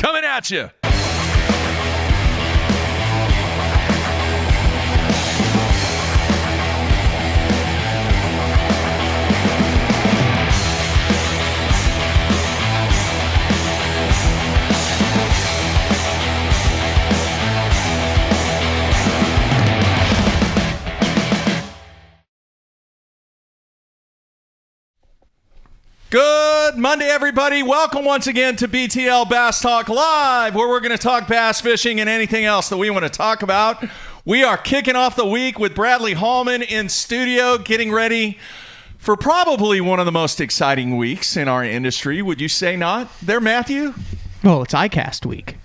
coming at you. Good Monday, everybody. Welcome once again to BTL Bass Talk Live, where we're going to talk bass fishing and anything else that we want to talk about. We are kicking off the week with Bradley Hallman in studio, getting ready for probably one of the most exciting weeks in our industry. Would you say not there, Matthew? Well, it's ICAST week.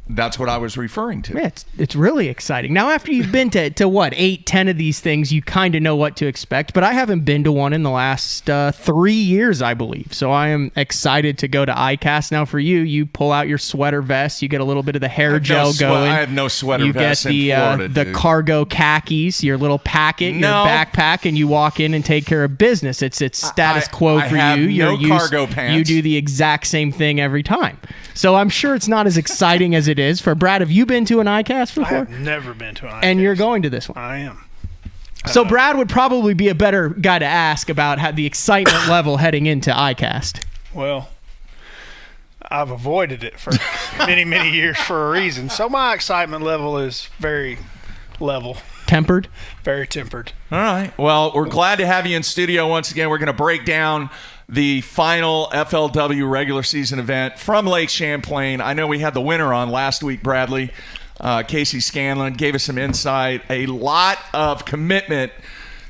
That's what I was referring to. Yeah, it's really exciting. Now, after you've been to what, 8, 10 of these things, you kind of know what to expect. But I haven't been to one in the last 3 years, I believe. So I am excited to go to ICAST. Now, for you, you pull out your sweater vest. You get a little bit of the hair gel going. I have no sweater vest in Florida, You get the cargo khakis, your little packet, your backpack, and you walk in and take care of business. It's status quo for you. No cargo pants. You do the exact same thing every time. So I'm sure it's not as exciting as it is. For Brad, have you been to an ICAST before? I have never been to an ICAST. And you're going to this one? I am. So Brad would probably be a better guy to ask about how the excitement level heading into ICAST. Well, I've avoided it for many, many years for a reason. So my excitement level is very level. Tempered? Very tempered. All right. Well, we're glad to have you in studio once again. We're going to break down the final FLW regular season event from Lake Champlain. I know we had the winner on last week, Bradley. Casey Scanlon gave us some insight, a lot of commitment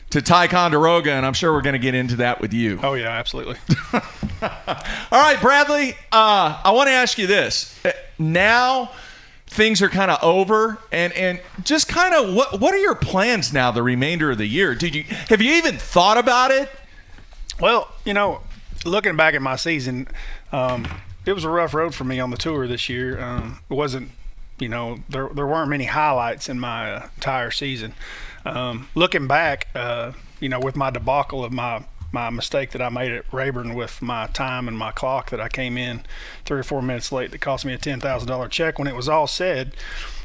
to Ticonderoga, and I'm sure we're going to get into that with you. Oh, yeah, absolutely. All right, Bradley, I want to ask you this. Now things are kind of over, and just kind of what are your plans now the remainder of the year? Have you even thought about it? Well, looking back at my season, it was a rough road for me on the tour this year. It wasn't, there weren't many highlights in my entire season. Looking back, with my debacle of my mistake that I made at Rayburn with my time and my clock that I came in 3 or 4 minutes late that cost me a $10,000 check. When it was all said,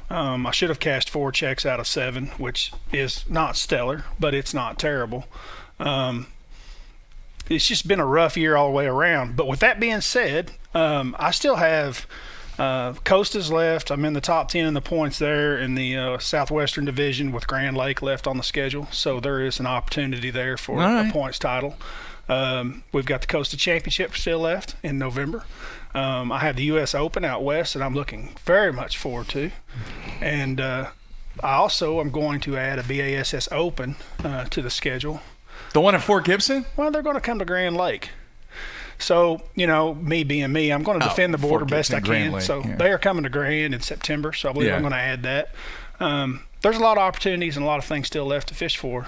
I should have cashed 4 checks out of 7, which is not stellar, but it's not terrible. It's just been a rough year all the way around. But with that being said, I still have Costa's left. I'm in the top 10 in the points there in the Southwestern Division with Grand Lake left on the schedule. So there is an opportunity there for a points title. We've got the Costa Championship still left in November. I have the U.S. Open out west that I'm looking very much forward to. And I also am going to add a BASS Open to the schedule. The one at Fort Gibson? Well, they're going to come to Grand Lake. So, me being me, I'm going to defend the border best I can. Lake, so they are coming to Grand in September, so I believe I'm going to add that. There's a lot of opportunities and a lot of things still left to fish for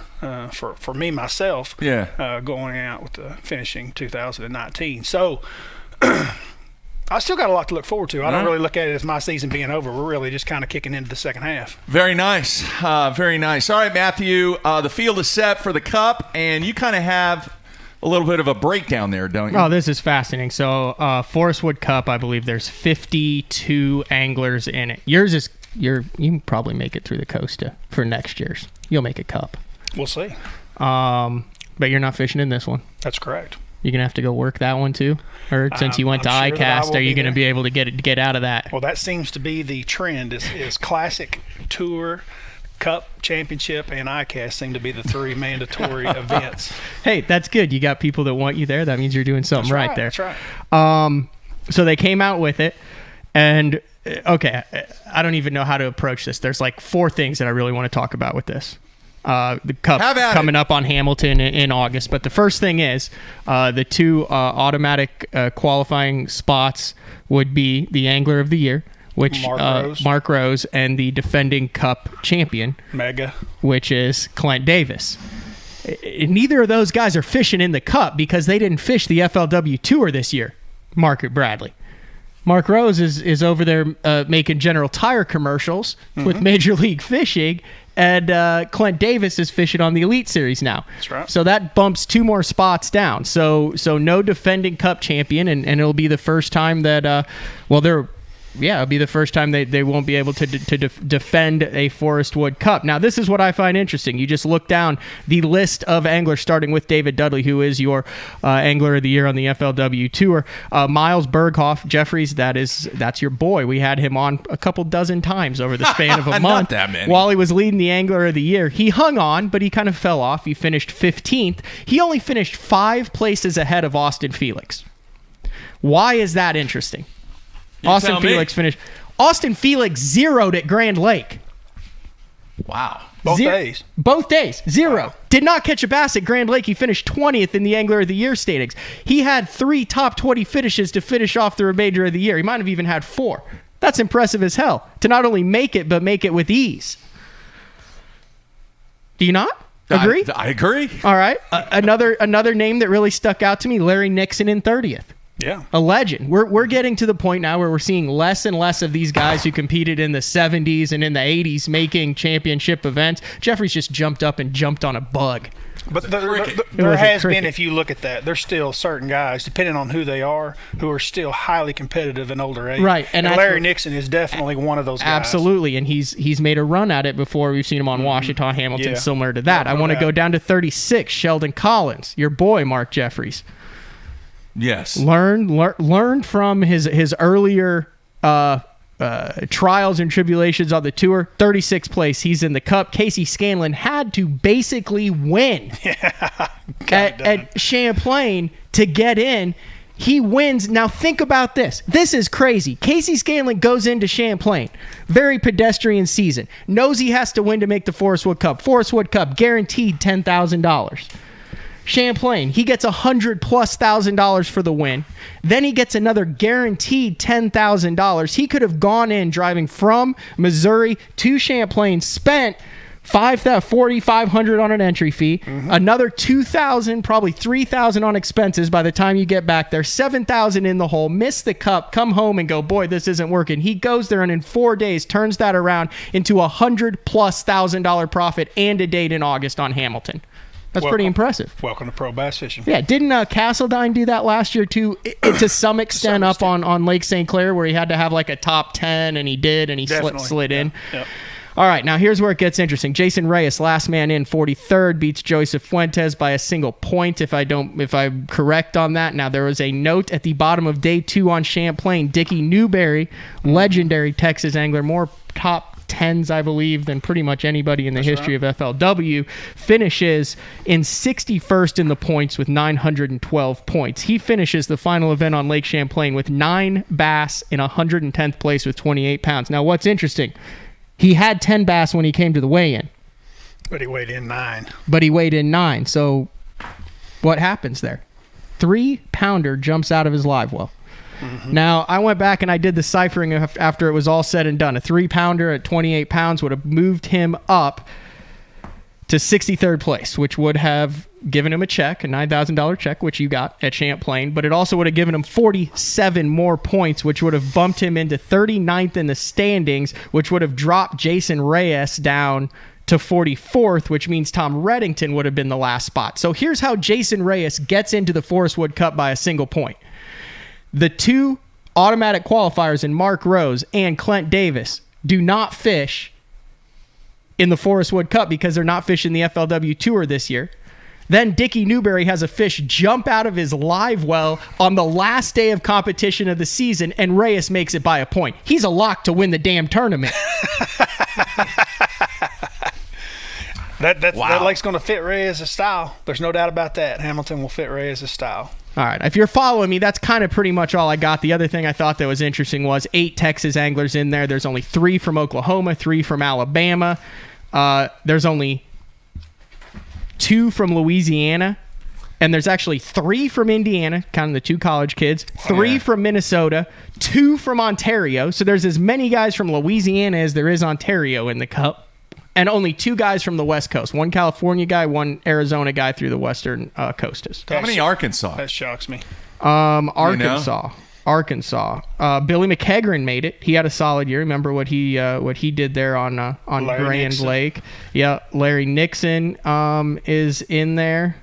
me, myself, going out with the finishing 2019. So I still got a lot to look forward to. I don't really look at it as my season being over. We're really just kind of kicking into the second half. Very nice. Very nice. All right, Matthew, the field is set for the Cup, and you kind of have a little bit of a breakdown there, don't you? Oh, this is fascinating. So Forest Wood Cup, I believe there's 52 anglers in it. Yours is, you can probably make it through the Costa for next year's. You'll make a Cup. We'll see. But you're not fishing in this one. That's correct. You're going to have to go work that one too? Or since you went to ICAST, are you going to be able to get out of that? Well, that seems to be the trend is classic, tour, Cup, Championship, and ICAST seem to be the 3 mandatory events. Hey, that's good. You got people that want you there. That means you're doing something right there. That's right. So they came out with it, and okay, I don't even know how to approach this. There's like 4 things that I really want to talk about with this. The Cup coming up on Hamilton in August. But the first thing is the 2 automatic qualifying spots would be the Angler of the Year, which Mark Rose, and the defending Cup champion, Mega, which is Clint Davis. Neither of those guys are fishing in the Cup because they didn't fish the FLW Tour this year, Mark Bradley. Mark Rose is over there making General Tire commercials with Major League Fishing, and Clint Davis is fishing on the Elite Series now. That's right. So that bumps 2 more spots down. So no defending Cup champion, and it'll be the first time that it'll be the first time they won't be able to defend a Forest Wood Cup. Now, this is what I find interesting. You just look down the list of anglers, starting with David Dudley, who is your Angler of the Year on the FLW Tour. Miles Berghoff, Jeffries, that's your boy. We had him on a couple dozen times over the span of a month. Not that many. While he was leading the Angler of the Year. He hung on, but he kind of fell off. He finished 15th. He only finished 5 places ahead of Austin Felix. Why is that interesting? Austin Felix finished. Austin Felix zeroed at Grand Lake. Wow. Both days. Both days. 0. Wow. Did not catch a bass at Grand Lake. He finished 20th in the Angler of the Year standings. He had 3 top 20 finishes to finish off the remainder of the year. He might have even had 4. That's impressive as hell. To not only make it, but make it with ease. Do you not agree? I agree. All right. Another name that really stuck out to me, Larry Nixon in 30th. Yeah. A legend. We're getting to the point now where we're seeing less and less of these guys who competed in the 70s and in the 80s making championship events. Jeffries just jumped up and jumped on a bug. But there has been, if you look at that, there's still certain guys, depending on who they are, who are still highly competitive in older age. Right. And Larry Nixon is definitely one of those guys. Absolutely. And he's made a run at it before. We've seen him on Washita Hamilton, similar to that. I want to go down to 36, Sheldon Collins, your boy, Mark Jeffries. Yes. Learned from his earlier trials and tribulations on the tour. 36th place. He's in the Cup. Casey Scanlon had to basically win at Champlain to get in. He wins. Now think about this. This is crazy. Casey Scanlon goes into Champlain. Very pedestrian season. Knows he has to win to make the Forest Wood Cup. Forest Wood Cup guaranteed $10,000. Champlain, he gets $100,000+ for the win. Then he gets another guaranteed $10,000. He could have gone in driving from Missouri to Champlain, spent $4,500 on an entry fee, another $2,000, probably $3,000 on expenses by the time you get back there, $7,000 in the hole, miss the Cup, come home and go, boy, this isn't working. He goes there and in 4 days turns that around into $100,000+ profit and a date in August on Hamilton. That's pretty impressive. Welcome to pro bass fishing. Yeah, didn't Castledine do that last year too? To some extent, up on Lake St. Clair, where he had to have like a top 10, and he did, and he slid in. Yep. All right, now here's where it gets interesting. Jason Reyes, last man in, 43rd, beats Joseph Fuentes by a single point. If I'm correct on that. Now there was a note at the bottom of day 2 on Champlain. Dickie Newberry, legendary Texas angler, more top 10s, I believe, than pretty much anybody in the history of FLW, finishes in 61st in the points with 912 points. He finishes the final event on Lake Champlain with 9 bass in 110th place with 28 pounds. Now, what's interesting, he had 10 bass when he came to the weigh-in. But he weighed in 9. So what happens there? 3-pounder jumps out of his live well. Now, I went back and I did the ciphering after it was all said and done. A 3-pounder at 28 pounds would have moved him up to 63rd place, which would have given him a check, a $9,000 check, which you got at Champlain, but it also would have given him 47 more points, which would have bumped him into 39th in the standings, which would have dropped Jason Reyes down to 44th, which means Tom Reddington would have been the last spot. So here's how Jason Reyes gets into the Forest Wood Cup by a single point. The 2 automatic qualifiers in Mark Rose and Clint Davis do not fish in the Forest Wood Cup because they're not fishing the FLW Tour this year. Then Dickie Newberry has a fish jump out of his live well on the last day of competition of the season, and Reyes makes it by a point. He's a lock to win the damn tournament. That lake's going to fit Reyes' style. There's no doubt about that. Hamilton will fit Reyes' style. All right. If you're following me, that's kind of pretty much all I got. The other thing I thought that was interesting was 8 Texas anglers in there. There's only 3 from Oklahoma, 3 from Alabama. There's only 2 from Louisiana. And there's actually 3 from Indiana, counting the 2 college kids, 3 from Minnesota, 2 from Ontario. So there's as many guys from Louisiana as there is Ontario in the Cup. And only 2 guys from the West Coast. 1 California guy, 1 Arizona guy through the Western coast. How many Arkansas? That shocks me. Arkansas. Billy McKegren made it. He had a solid year. Remember what he did there on Grand Lake. Yeah, Larry Nixon is in there.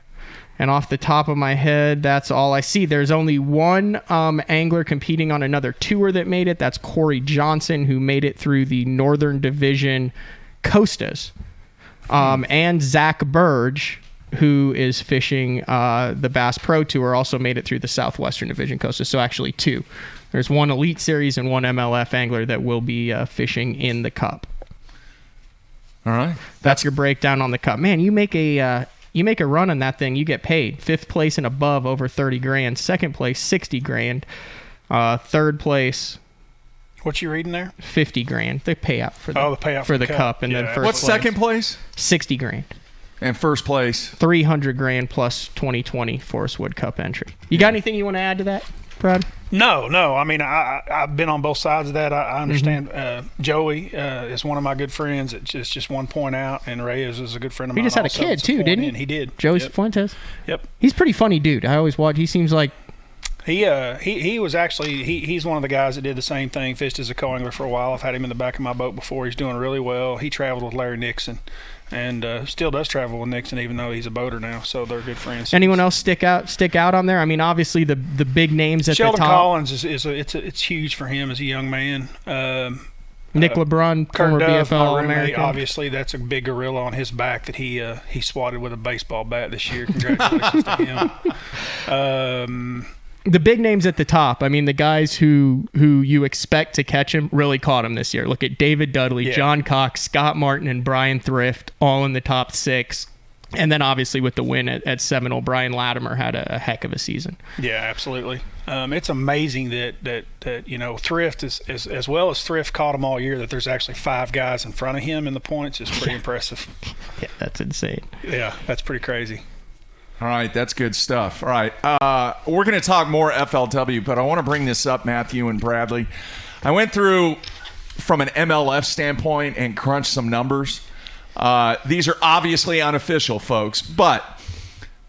And off the top of my head, that's all I see. There's only one angler competing on another tour that made it. That's Corey Johnson, who made it through the Northern Division Costas. And Zach Burge, who is fishing the Bass Pro Tour, also made it through the Southwestern Division Costas. So actually two. There's one Elite Series and one MLF angler that will be fishing in the Cup. All right. That's your breakdown on the Cup. Man, you make a run on that thing, you get paid. 5th place and above, over 30 grand. 2nd place, 60 grand. 3rd place, what you reading there? 50 grand. The payout for the payout for the Cup. And then first what's place, 2nd place? 60 grand. And first place, 300 grand plus 2020 Forest Wood Cup entry. You got anything you want to add to that, Brad? No. I mean, I've been on both sides of that. I understand. Joey is one of my good friends. It's just one point out, and Reyes is a good friend of mine. He just had a also. kid It's too, didn't he? in. He did. Joey Fuentes. Yep. He's a pretty funny dude. I always watch. He seems like he was actually he's one of the guys that did the same thing. Fished as a co-angler for a while. I've had him in the back of my boat before. He's doing really well. He traveled with Larry Nixon. And still does travel with Nixon, even though he's a boater now. So they're good friends. Anyone else stick out on there? I mean, obviously the big names at Sheldon the top. Collins it's huge for him as a young man. Nick LeBron, former BFL All-American. Obviously, that's a big gorilla on his back that he swatted with a baseball bat this year. Congratulations to him. The big names at the top, I mean, the guys who you expect to catch him really caught him this year. Look at David Dudley, John Cox, Scott Martin, and Brian Thrift, all in the top 6. And then obviously with the win at Seminole, Brian Latimer had a heck of a season. Yeah, absolutely. It's amazing that Thrift is as well as Thrift caught him all year, that there's actually 5 guys in front of him in the points is pretty impressive. Yeah, that's insane. Yeah, that's pretty crazy. All right, that's good stuff. All right, we're going to talk more FLW, but I want to bring this up, Matthew and Bradley. I went through from an MLF standpoint and crunched some numbers. These are obviously unofficial, folks, but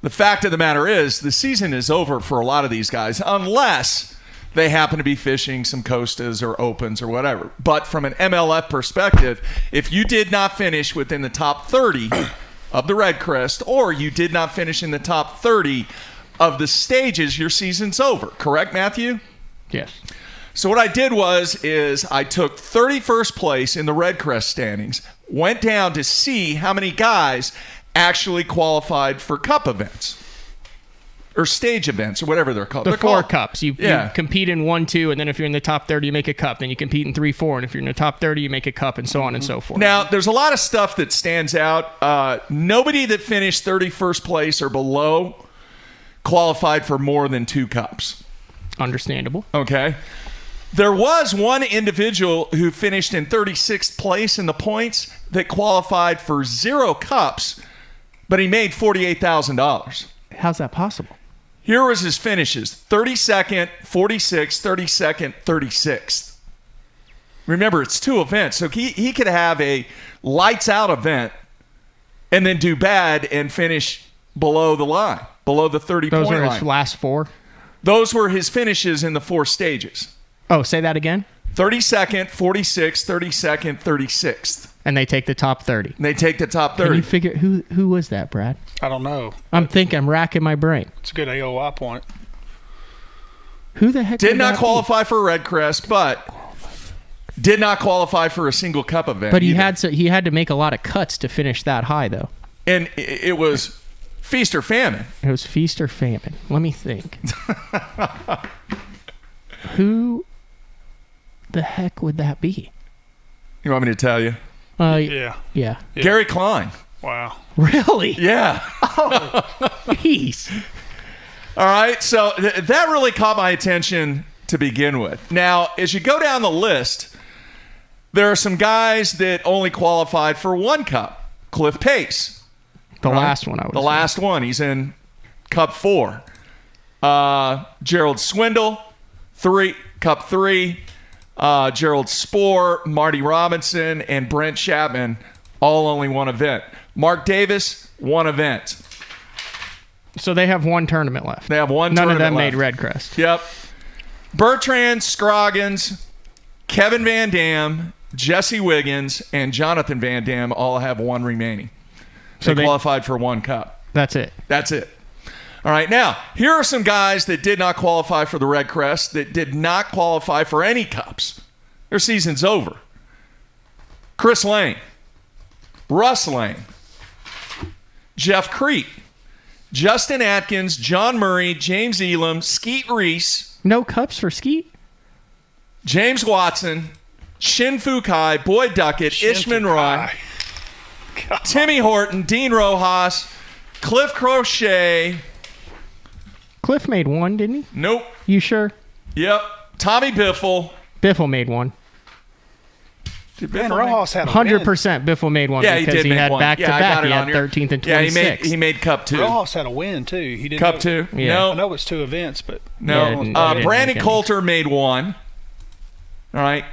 the fact of the matter is the season is over for a lot of these guys, unless they happen to be fishing some Costas or Opens or whatever. But from an MLF perspective, if you did not finish within the top 30 of the Red Crest, or you did not finish in the top 30 of the stages, your season's over. Correct, Matthew? Yes. So what I did is I took 31st place in the Red Crest standings, went down to see how many guys actually qualified for cup events or stage events or whatever they're called. The they're 4 called, cups. You compete in 1, 2, and then if you're in the top 30, you make a cup. Then you compete in 3, 4, and if you're in the top 30, you make a cup, and so on and so forth. Now, there's a lot of stuff that stands out. Nobody that finished 31st place or below qualified for more than 2 cups. Understandable. Okay. There was one individual who finished in 36th place in the points that qualified for 0 cups, but he made $48,000. How's that possible? Here was his finishes: 32nd, 46th, 32nd, 36th. Remember, it's 2 events, so he could have a lights out event and then do bad and finish below the line, below the 30-point line. Those are his last 4? Those were his finishes in the 4 stages. Oh, say that again? 32nd, 46th, 32nd, 36th. And they take the top 30. They take the top 30. Can you figure who was that, Brad? I don't know. I'm racking my brain. It's a good AOI point. Who the heck did not qualify for Red Crest, but did not qualify for a single cup event. But he had to make a lot of cuts to finish that high, though. And it was feast or famine. It was feast or famine. Let me think. Who the heck would that be? You want me to tell you? Yeah. Gary Klein. Wow. Really? Yeah. Oh, jeez. All right. So that really caught my attention to begin with. Now, as you go down the list, there are some guys that only qualified for 1 cup. Cliff Pace. The last one, I would say. The last one. He's in Cup 4. Gerald Swindle, Cup 3. Gerald Spohr, Marty Robinson, and Brent Chapman, all only 1 event. Mark Davis, 1 event. So they have 1 tournament left. They have 1 None tournament of them left. made Red Crest. Yep. Bertrand Scroggins, Kevin Van Dam, Jesse Wiggins, and Jonathan Van Dam all have 1 remaining. So they qualified for 1 cup. That's it. That's it. All right, now, here are some guys that did not qualify for the Red Crest, that did not qualify for any cups. Their season's over. Chris Lane, Russ Lane, Jeff Crete, Justin Atkins, John Murray, James Elam, Skeet Reese. No cups for Skeet? James Watson, Shin Fukai, Boyd Duckett, Ishman Roy, Timmy Horton, Dean Rojas, Cliff Crochet. Cliff made one, didn't he? Nope. You sure? Yep. Tommy Biffle. Biffle made one. Man, Rojas had a 100% Biffle made one because he had back-to-back. He had 13th and 26th. Yeah, he made Cup 2. Rojas had a win, too. He didn't Cup 2? Yeah. No. I know it's 2 events, but... No. Yeah, Brandon Coulter made one. All right.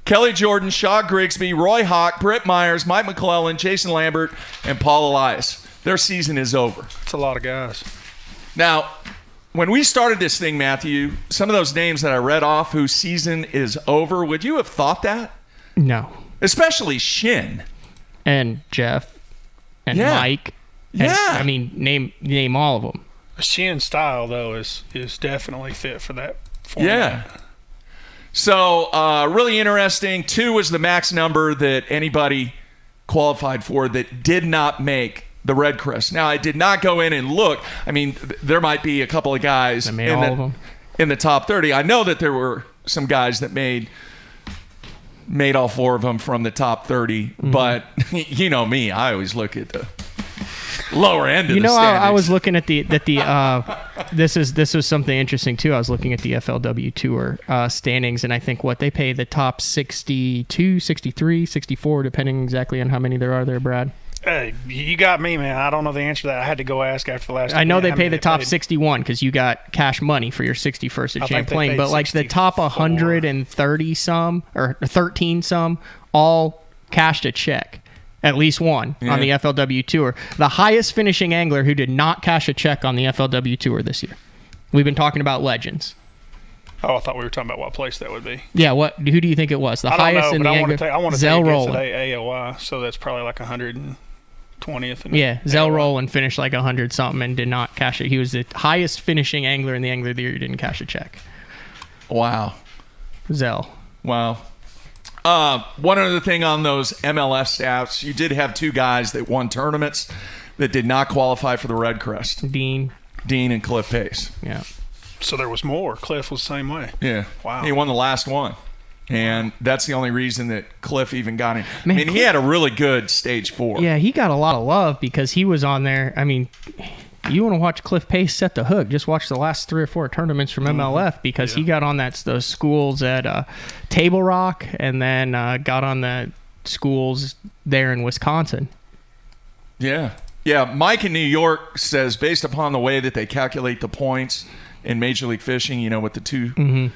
Kelly Jordan, Shaw Grigsby, Roy Hawk, Britt Myers, Mike McClellan, Jason Lambert, and Paul Elias. Their season is over. That's a lot of guys. Now, when we started this thing, Matthew, some of those names that I read off whose season is over, would you have thought that? No. Especially Shin. And Jeff. And Mike. And, I mean, name all of them. Shin's style, though, is definitely fit for that format. Yeah. So, really interesting. 2 was the max number that anybody qualified for that did not make the Red Crest. Now, I did not go in and look. I mean, there might be a couple of guys in the top 30. I know that there were some guys that made all 4 of them from the top 30. But you know me, I always look at the lower end of the standings. I was looking at the this was something interesting too. I was looking at the FLW Tour standings, and I think what they pay the top 62, 63, 64, depending exactly on how many there are there, Brad. Hey, you got me, man. I don't know the answer to that. I had to go ask after the last. I know they pay the top 61 because you got cash money for your 61st at Champlain, but like the top 130 some or 13 some all cashed a check. At least one on the FLW Tour. The highest finishing angler who did not cash a check on the FLW Tour this year. We've been talking about legends. Oh, I thought we were talking about what place that would be. Yeah, who do you think it was? The highest in the angler? I want to Zell take Rowland. AOY, so that's probably like 120th. Zell Rowland finished like 100 something and did not cash it. He was the highest finishing angler in the Angler of the Year who didn't cash a check. Wow. Zell. Wow. One other thing on those MLS staffs, you did have 2 guys that won tournaments that did not qualify for the Red Crest. Dean and Cliff Pace. Yeah. So there was more. Cliff was the same way. Yeah. Wow. He won the last one. And that's the only reason that Cliff even got in. Man, I mean, he had a really good stage 4. Yeah, he got a lot of love because he was on there. I mean, you want to watch Cliff Pace set the hook, just watch the last 3 or 4 tournaments from MLF because he got on those schools at Table Rock and then got on the schools there in Wisconsin. Yeah. Yeah, Mike in New York says based upon the way that they calculate the points in Major League Fishing, you know, with the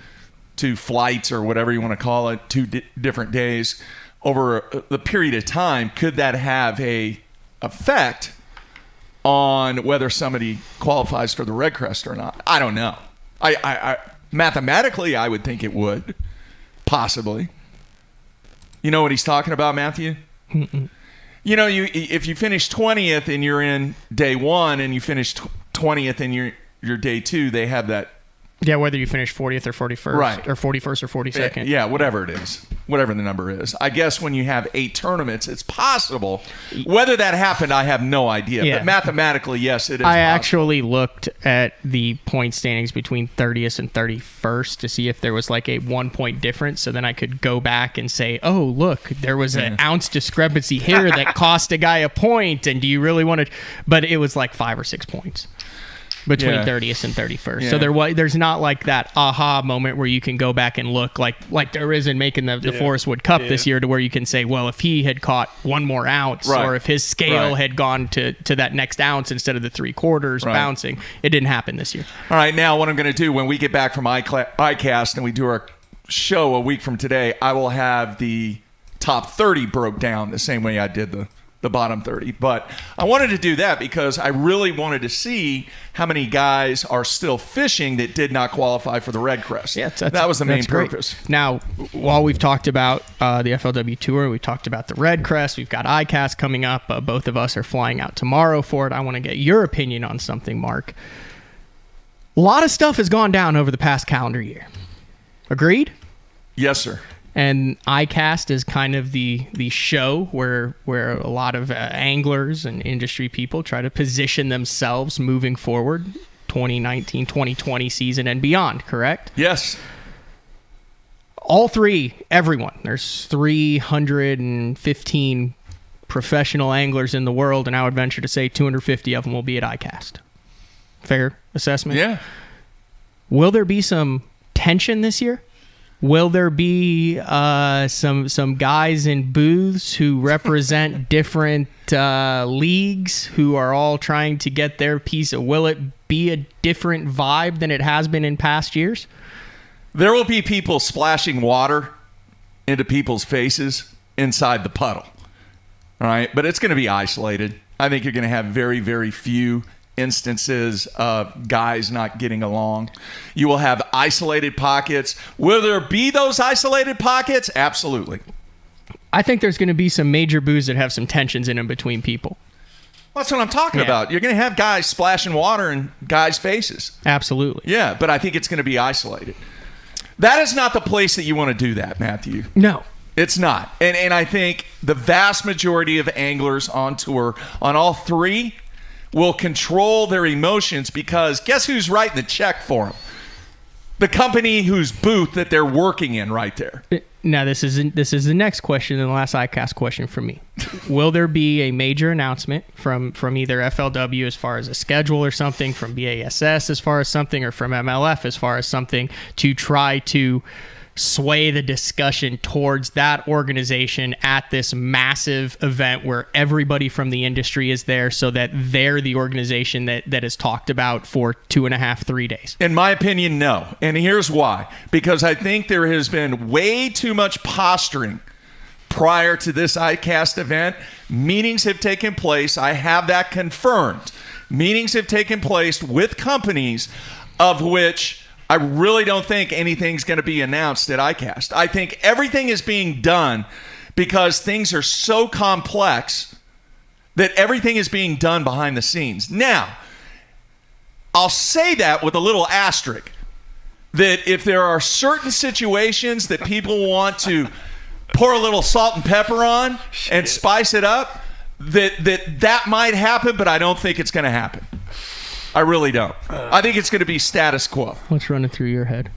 two flights or whatever you want to call it, 2 different days, over the period of time, could that have a effect on whether somebody qualifies for the Red Crest or not? I don't know. I mathematically, I would think it would, possibly. You know what he's talking about, Matthew? Mm-mm. You know, if you finish 20th and you're in day 1 and you finish 20th and you're day 2, they have that. Yeah, whether you finish 40th or 41st, right, or 41st or 42nd. Yeah, whatever it is, whatever the number is. I guess when you have 8 tournaments, it's possible. Whether that happened, I have no idea. Yeah. But mathematically, yes, it is. I actually looked at the point standings between 30th and 31st to see if there was like a 1-point difference. So then I could go back and say, oh, look, there was an ounce discrepancy here that cost a guy a point. And do you really want to? But it was like 5 or 6 points between 30th and 31st. Yeah. So there's not like that aha moment where you can go back and look like there is in making the Forest Wood Cup this year, to where you can say, well, if he had caught 1 more ounce, or if his scale had gone to that next ounce instead of the 3/4 bouncing, it didn't happen this year. All right, now what I'm going to do when we get back from ICAST and we do our show a week from today, I will have the top 30 broke down the same way I did the bottom 30. But I wanted to do that because I really wanted to see how many guys are still fishing that did not qualify for the Red Crest. Yeah, that was the main purpose. Now, while we've talked about the FLW Tour, we've talked about the Red Crest, we've got ICAST coming up. Both of us are flying out tomorrow for it. I want to get your opinion on something, Mark. A lot of stuff has gone down over the past calendar year. Agreed? Yes, sir. And ICAST is kind of the show where a lot of anglers and industry people try to position themselves moving forward, 2019, 2020 season and beyond, correct? Yes. All three, everyone. There's 315 professional anglers in the world, and I would venture to say 250 of them will be at ICAST. Fair assessment? Yeah. Will there be some tension this year? Will there be some guys in booths who represent different leagues who are all trying to get their piece? Will it be a different vibe than it has been in past years? There will be people splashing water into people's faces inside the puddle. All right? But it's going to be isolated. I think you're going to have very, very few instances of guys not getting along. You will have isolated pockets. Will there be those isolated pockets? Absolutely. I think there's going to be some major booths that have some tensions in them between people. Well, that's what I'm talking about. You're going to have guys splashing water in guys' faces. Absolutely. Yeah, but I think it's going to be isolated. That is not the place that you want to do that, Matthew. No. It's not. And I think the vast majority of anglers on tour, on all three, will control their emotions because guess who's writing the check for them? The company whose booth that they're working in right there. Now, this is the next question and the last ICAST question for me. Will there be a major announcement from either FLW as far as a schedule or something, from BASS as far as something, or from MLF as far as something to try to sway the discussion towards that organization at this massive event where everybody from the industry is there so that they're the organization that is talked about for 2.5, 3 days? In my opinion, no. And here's why. Because I think there has been way too much posturing prior to this ICAST event. Meetings have taken place. I have that confirmed. Meetings have taken place with companies of which I really don't think anything's going to be announced at ICAST. I think everything is being done because things are so complex that everything is being done behind the scenes. Now, I'll say that with a little asterisk, that if there are certain situations that people want to pour a little salt and pepper on and spice it up, that might happen, but I don't think it's going to happen. I really don't. I think it's going to be status quo. What's running through your head?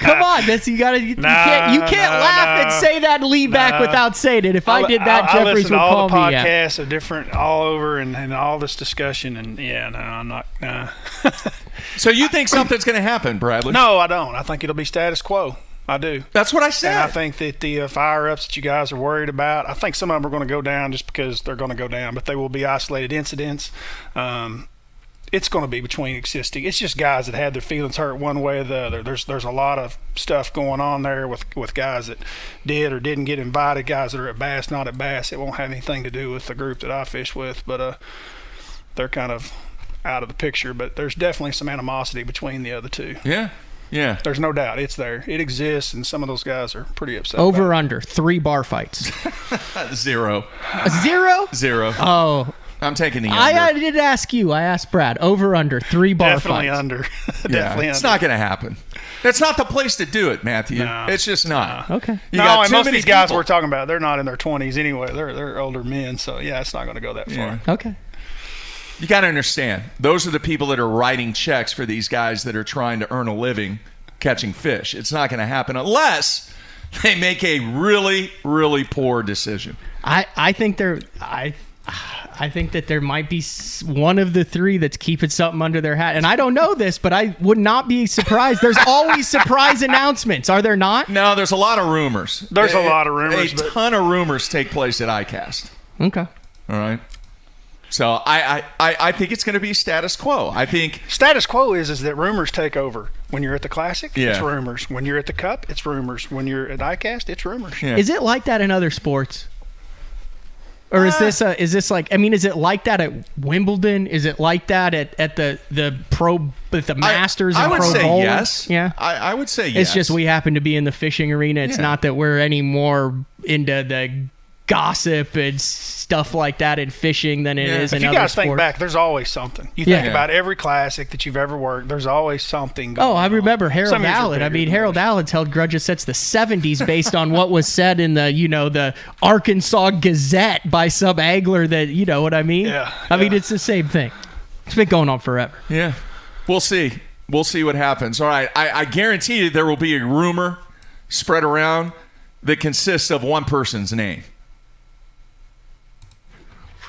Come on, you can't laugh and say that and lean back without saying it. If I did that, Jeffries would call me. I listen to all the podcasts of different all over and all this discussion, and I'm not. So you think something's going to happen, Bradley? No, I don't. I think it'll be status quo. I do. That's what I said. And I think that the fire-ups that you guys are worried about, I think some of them are going to go down just because they're going to go down, but they will be isolated incidents. It's going to be between existing. It's just guys that had their feelings hurt one way or the other. There's a lot of stuff going on there with guys that did or didn't get invited, guys that are at Bass, not at Bass. It won't have anything to do with the group that I fish with, but they're kind of out of the picture. But there's definitely some animosity between the other two. Yeah. Yeah. There's no doubt. It's there. It exists, and some of those guys are pretty upset. Over, under, 3 bar fights. 0. A 0? 0. Oh. I'm taking the under. I did ask you. I asked Brad. Over, under, 3 bar Definitely fights. Under. Yeah. Definitely It's under. not going to happen. That's not the place to do it, Matthew. No. It's just not. Okay. You got too most of many these guys people. we're talking about, they're not in their 20s anyway. They're older men, so yeah, it's not going to go that far. Okay. You got to understand, those are the people that are writing checks for these guys that are trying to earn a living catching fish. It's not going to happen unless they make a really, really poor decision. I think that there might be one of the 3 that's keeping something under their hat. And I don't know this, but I would not be surprised. There's always surprise announcements, are there not? No, there's a lot of rumors. There's a lot of rumors. A ton of rumors take place at ICAST. Okay. All right. So I think it's going to be status quo. I think Status quo is that rumors take over. When you're at the Classic, Yeah. it's rumors. When you're at the Cup, it's rumors. When you're at ICAST, it's rumors. Yeah. Is it like that in other sports? Or is this like, I mean, is it like that at Wimbledon? Is it like that at the Masters and I would Pro say Bowling? yes. Yeah. I would say yes. It's just we happen to be in the fishing arena. It's Yeah. not that we're any more into the gossip and stuff like that in fishing than it is in if you other guys sports. think back, there's always something. You think about every classic that you've ever worked, there's always something going I remember on. Harold Allen. I mean, Harold Allen's held grudges since the 70s based on what was said in the Arkansas Gazette by some angler that, you know what I mean? I mean, it's the same thing. It's been going on forever. Yeah. We'll see. We'll see what happens. All right. I guarantee you there will be a rumor spread around that consists of one person's name.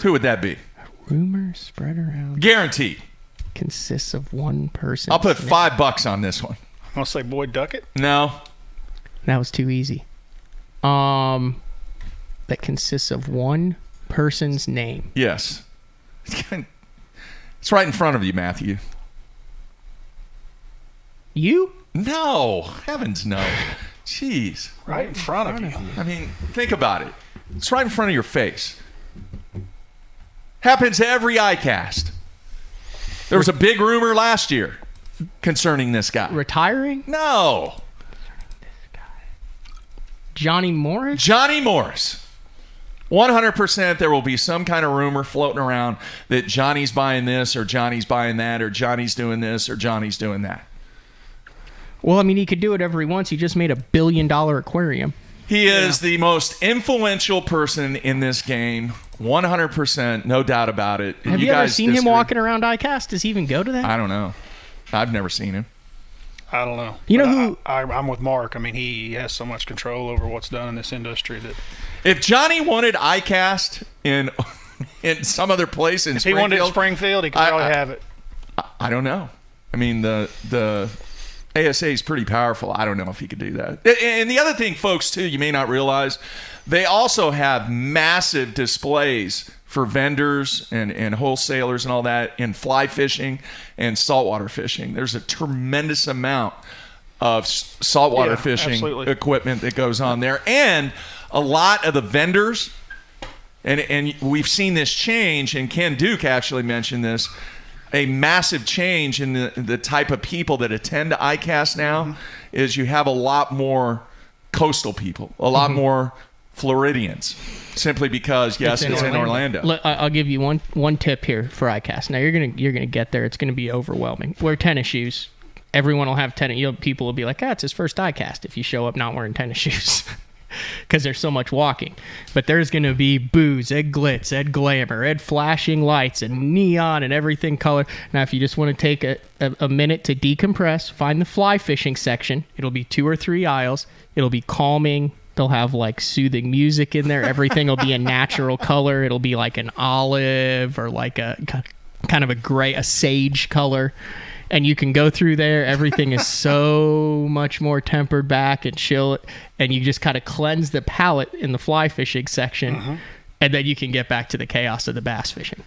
Who would that be? Rumor spread around. Guaranteed. Consists of one person. I'll put $5 on this one. I'm going to say Boyd Duckett. No. That was too easy. That consists of one person's name. Yes. It's right in front of you, Matthew. You? No. Heavens no. Jeez. Right in front of you. I mean, think about it. It's right in front of your face. Happens to every ICAST. There was a big rumor last year concerning this guy. Retiring? No. Johnny Morris? Johnny Morris. 100% there will be some kind of rumor floating around that Johnny's buying this or Johnny's buying that or Johnny's doing this or Johnny's doing that. Well, I mean, he could do whatever he wants. He just made $1 billion aquarium. He is the most influential person in this game. 100%, no doubt about it. Have you ever seen him walking around ICAST? Does he even go to that? I don't know. I've never seen him. I don't know. You know who? I'm with Mark. I mean, he has so much control over what's done in this industry that. If Johnny wanted ICAST in some other place in Springfield, he wanted it in Springfield, he could probably have it. I don't know. I mean, the ASA is pretty powerful. I don't know if he could do that. And the other thing, folks, too, you may not realize, they also have massive displays for vendors and wholesalers and all that in fly fishing and saltwater fishing. There's a tremendous amount of saltwater fishing equipment that goes on there. And a lot of the vendors, and we've seen this change, and Ken Duke actually mentioned this, a massive change in the type of people that attend to ICAST now is you have a lot more coastal people, a lot more Floridians, simply because, yes, it's in Orlando. Look, I'll give you one tip here for ICAST. Now, you're gonna get there. It's going to be overwhelming. Wear tennis shoes. Everyone will have tennis. People will be like, it's his first ICAST if you show up not wearing tennis shoes. Because there's so much walking. But there's going to be booze, and glitz, and glamour, and flashing lights, and neon, and everything color. Now, if you just want to take a minute to decompress, find the fly fishing section. It'll be 2 or 3 aisles. It'll be calming. They'll have, like, soothing music in there. Everything will be a natural color. It'll be like an olive or like a kind of a gray, a sage color. And you can go through there. Everything is so much more tempered back and chill. And you just kind of cleanse the palate in the fly fishing section. And then you can get back to the chaos of the bass fishing.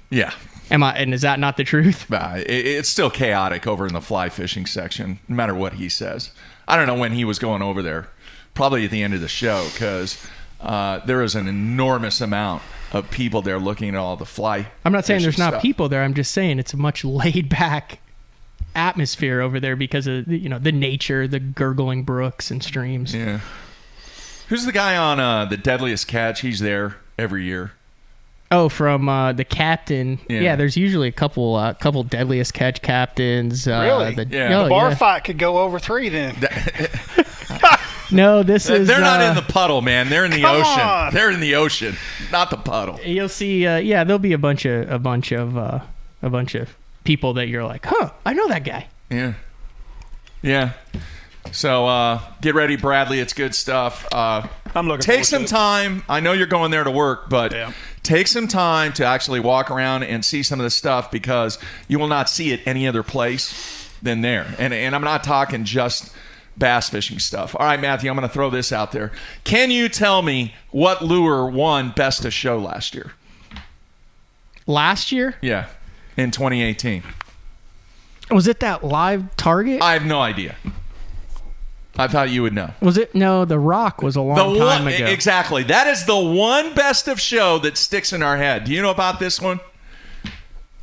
Yeah. And is that not the truth? It's still chaotic over in the fly fishing section, no matter what he says. I don't know when he was going over there. Probably at the end of the show, because there is an enormous amount of people there looking at all the fly. I'm not saying there's not stuff. people there. I'm just saying it's a much laid back atmosphere over there because of the nature, the gurgling brooks and streams. Yeah. Who's the guy on The Deadliest Catch? He's there every year. Oh, from the captain. Yeah, there's usually a couple Deadliest Catch captains. Really? The bar fight could go over 3 then. No, this is. They're not in the puddle, man. They're in the ocean. On. They're in the ocean, not the puddle. You'll see. There'll be a bunch of people that you're like, I know that guy. Yeah. So get ready, Bradley. It's good stuff. I'm looking. Take some time. I know you're going there to work, but take some time to actually walk around and see some of the stuff, because you will not see it any other place than there. And I'm not talking just bass fishing stuff. All right, Matthew, I'm going to throw this out there. Can you tell me what lure won Best of Show last year? Last year? Yeah, in 2018. Was it that live target? I have no idea. I thought you would know. Was it? No, the Rock was a long time ago. Exactly. That is the one Best of Show that sticks in our head. Do you know about this one?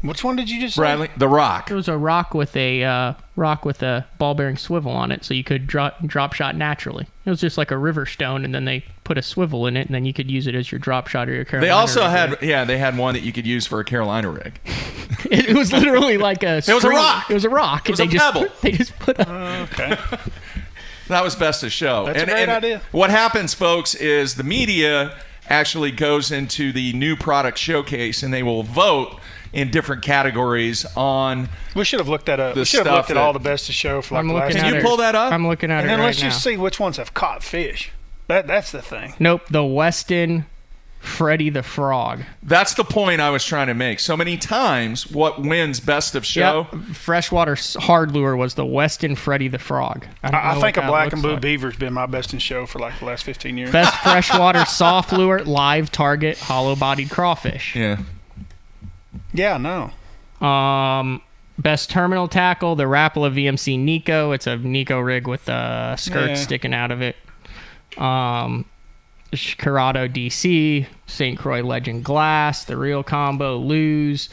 Which one did you just Bradley? say? The Rock. It was a rock with a rock with a ball bearing swivel on it, so you could drop shot naturally. It was just like a river stone, and then they put a swivel in it, and then you could use it as your drop shot or your Carolina. They also rig. they had one that you could use for a Carolina rig. It was literally like a. It was a rock. It was a rock. It was a pebble. They just put a. Okay. That was best of show. That's a great idea. What happens, folks, is the media actually goes into the new product showcase, and they will vote in different categories on. We should have looked that up. The We should have stuff looked at that- all the best of show for like the last Can year. you pull that up? I'm looking at And it then right let's now. just see which ones have caught fish. That's the thing. Nope, the Weston Freddy the Frog. That's the point I was trying to make. So many times, what wins best of show? Yep. Freshwater hard lure was the Weston Freddy the Frog. I think a black and blue beef. beaver's been my best in show for like the last 15 years. Best freshwater soft lure, live target, hollow bodied crawfish. Yeah. Yeah, no. Best terminal tackle, the Rapala VMC Nico. It's a Nico rig with a skirt sticking out of it. Corrado DC, St. Croix Legend Glass, the Real Combo, Lose,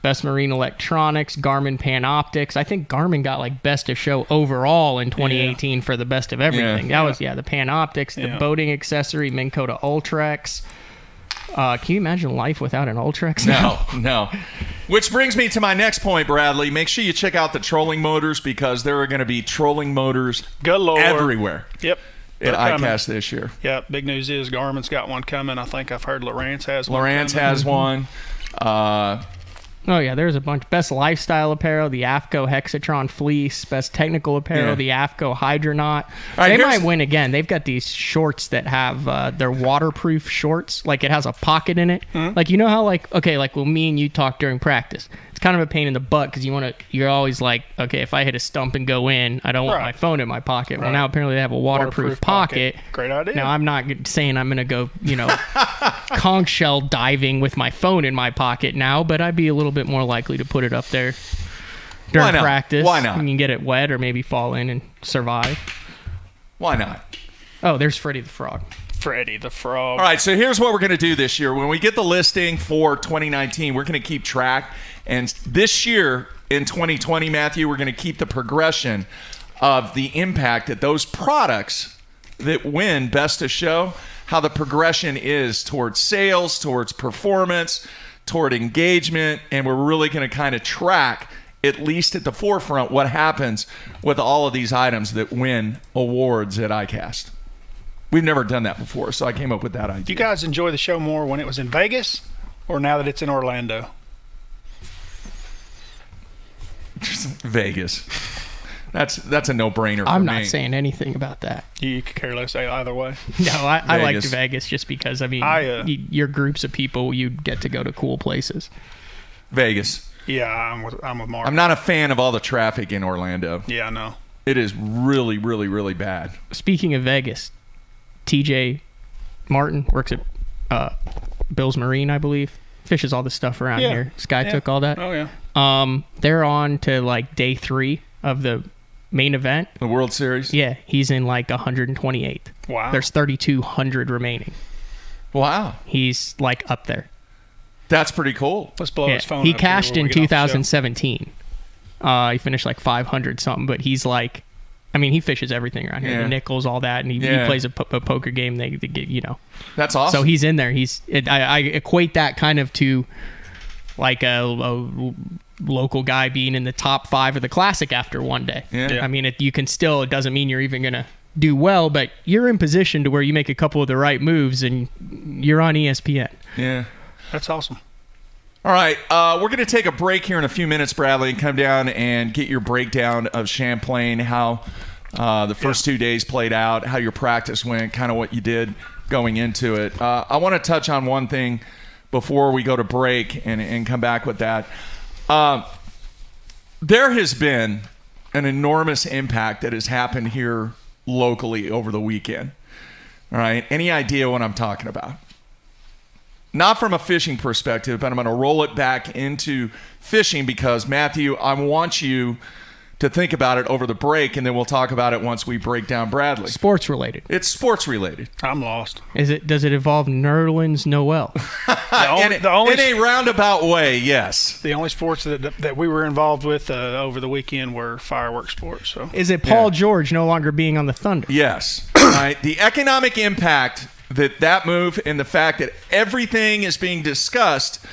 Best Marine Electronics, Garmin Panoptics. I think Garmin got like best of show overall in 2018 for the best of everything. That was the Panoptics, the boating accessory, Minn Kota Ultrex. Can you imagine life without an Ultrex? No. Which brings me to my next point, Bradley. Make sure you check out the trolling motors, because there are going to be trolling motors Galore. everywhere Yep. at They're coming. ICAST this year. Yep. Big news is Garmin's got one coming. I think I've heard Lowrance has one. Lowrance coming. has one. Oh, yeah, there's a bunch. Best lifestyle apparel, the AFCO Hexatron Fleece. Best technical apparel, the AFCO Hydronaut. Right, They might win again. They've got these shorts that have, they're waterproof shorts. Like, it has a pocket in it. Like, you know how, like when me and you talk during practice, it's kind of a pain in the butt because you're always like, okay, if I hit a stump and go in, I don't want my phone in my pocket. Well, now apparently they have a waterproof pocket. Great idea. Now, I'm not saying I'm going to go, conch shell diving with my phone in my pocket now, but I'd be a little bit more likely to put it up there during practice. Why not? You can get it wet or maybe fall in and survive. Why not? Oh, there's Freddy the Frog. Freddy the Frog. All right, so here's what we're going to do this year. When we get the listing for 2019, we're going to keep track. And this year, in 2020, Matthew, we're going to keep the progression of the impact that those products that win best of show, how the progression is towards sales, towards performance, toward engagement. And we're really going to kind of track, at least at the forefront, what happens with all of these items that win awards at ICAST. We've never done that before, so I came up with that idea. Do you guys enjoy the show more when it was in Vegas or now that it's in Orlando? Vegas. That's a no-brainer for I'm me. not saying anything about that. You could care less either way. No, I liked Vegas. Vegas just because, your groups of people, you get to go to cool places. Vegas. Yeah, I'm with Mark. I'm not a fan of all the traffic in Orlando. Yeah, I know. It is really, really, really bad. Speaking of Vegas, TJ Martin works at Bill's Marine, I believe. Fishes all the stuff around here. Sky took all that. Oh, yeah. They're on to like day 3 of the main event. The World Series? Yeah, he's in like 128th. Wow. There's 3,200 remaining. Wow. He's like up there. That's pretty cool. Let's blow his phone He up here cashed when in we get off the show. 2017. He finished like 500 something, but he's like, he fishes everything around here. Yeah. The nickels, all that, and he plays a poker game. They get, That's awesome. So he's in there. I equate that kind of to like a local guy being in the top 5 of the Classic after one day. Yeah. You can still, it doesn't mean you're even going to do well, but you're in position to where you make a couple of the right moves and you're on ESPN. Yeah. That's awesome. All right, we're going to take a break here in a few minutes, Bradley, and come down and get your breakdown of Champlain, how the first 2 days played out, how your practice went, kind of what you did going into it. I want to touch on one thing before we go to break and come back with that. There has been an enormous impact that has happened here locally over the weekend. All right, any idea what I'm talking about? Not from a fishing perspective, but I'm going to roll it back into fishing because, Matthew, I want you to think about it over the break, and then we'll talk about it once we break down Bradley. Sports related. It's sports related. I'm lost. Does it involve Nerlens Noel? In a roundabout way, yes. The only sports that we were involved with over the weekend were fireworks sports. So is it Paul George no longer being on the Thunder? Yes. Right. The economic impact that move and the fact that everything is being discussed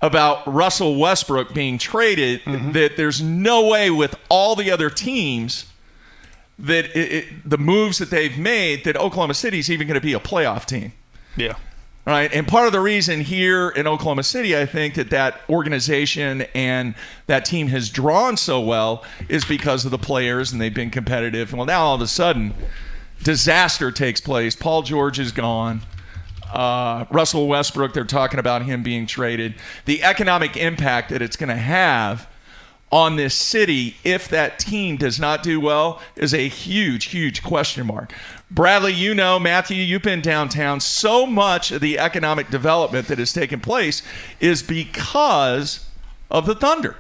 about Russell Westbrook being traded, that there's no way with all the other teams that the moves that they've made that Oklahoma City is even going to be a playoff team. Yeah. Right. And part of the reason here in Oklahoma City, I think that organization and that team has drawn so well is because of the players, and they've been competitive. Well, now all of a sudden, disaster takes place. Paul George is gone. Russell Westbrook, they're talking about him being traded. The economic impact that it's going to have on this city if that team does not do well is a huge, huge question mark. Bradley, Matthew, you've been downtown. So much of the economic development that has taken place is because of the Thunder.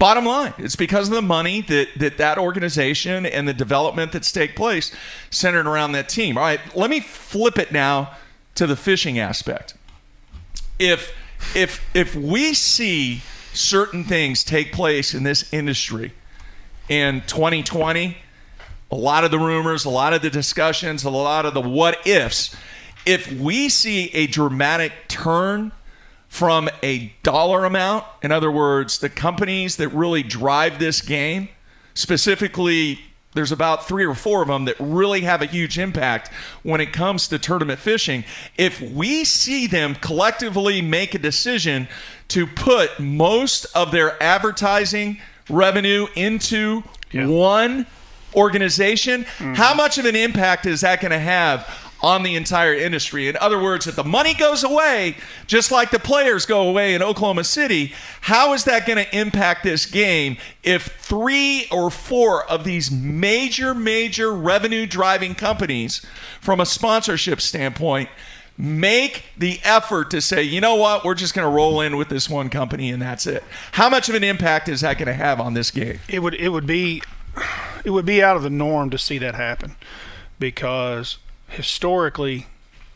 Bottom line, it's because of the money that organization and the development that's take place centered around that team. All right, let me flip it now to the fishing aspect. If we see certain things take place in this industry in 2020, a lot of the rumors, a lot of the discussions, a lot of the what ifs, if we see a dramatic turn from a dollar amount, in other words, the companies that really drive this game, specifically there's about 3 or 4 of them that really have a huge impact when it comes to tournament fishing. If we see them collectively make a decision to put most of their advertising revenue into one organization, how much of an impact is that going to have on the entire industry? In other words, if the money goes away, just like the players go away in Oklahoma City, how is that going to impact this game if 3 or 4 of these major revenue-driving companies from a sponsorship standpoint make the effort to say, you know what, we're just going to roll in with this one company and that's it? How much of an impact is that going to have on this game? It would be out of the norm to see that happen, because historically,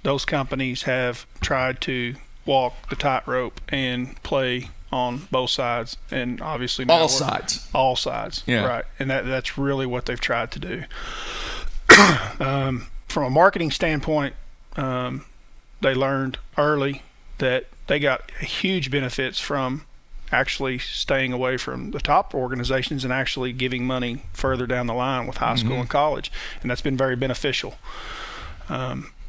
those companies have tried to walk the tightrope and play on both sides, and obviously all sides, right? And that's really what they've tried to do. From a marketing standpoint, they learned early that they got huge benefits from actually staying away from the top organizations and actually giving money further down the line with high school and college, and that's been very beneficial.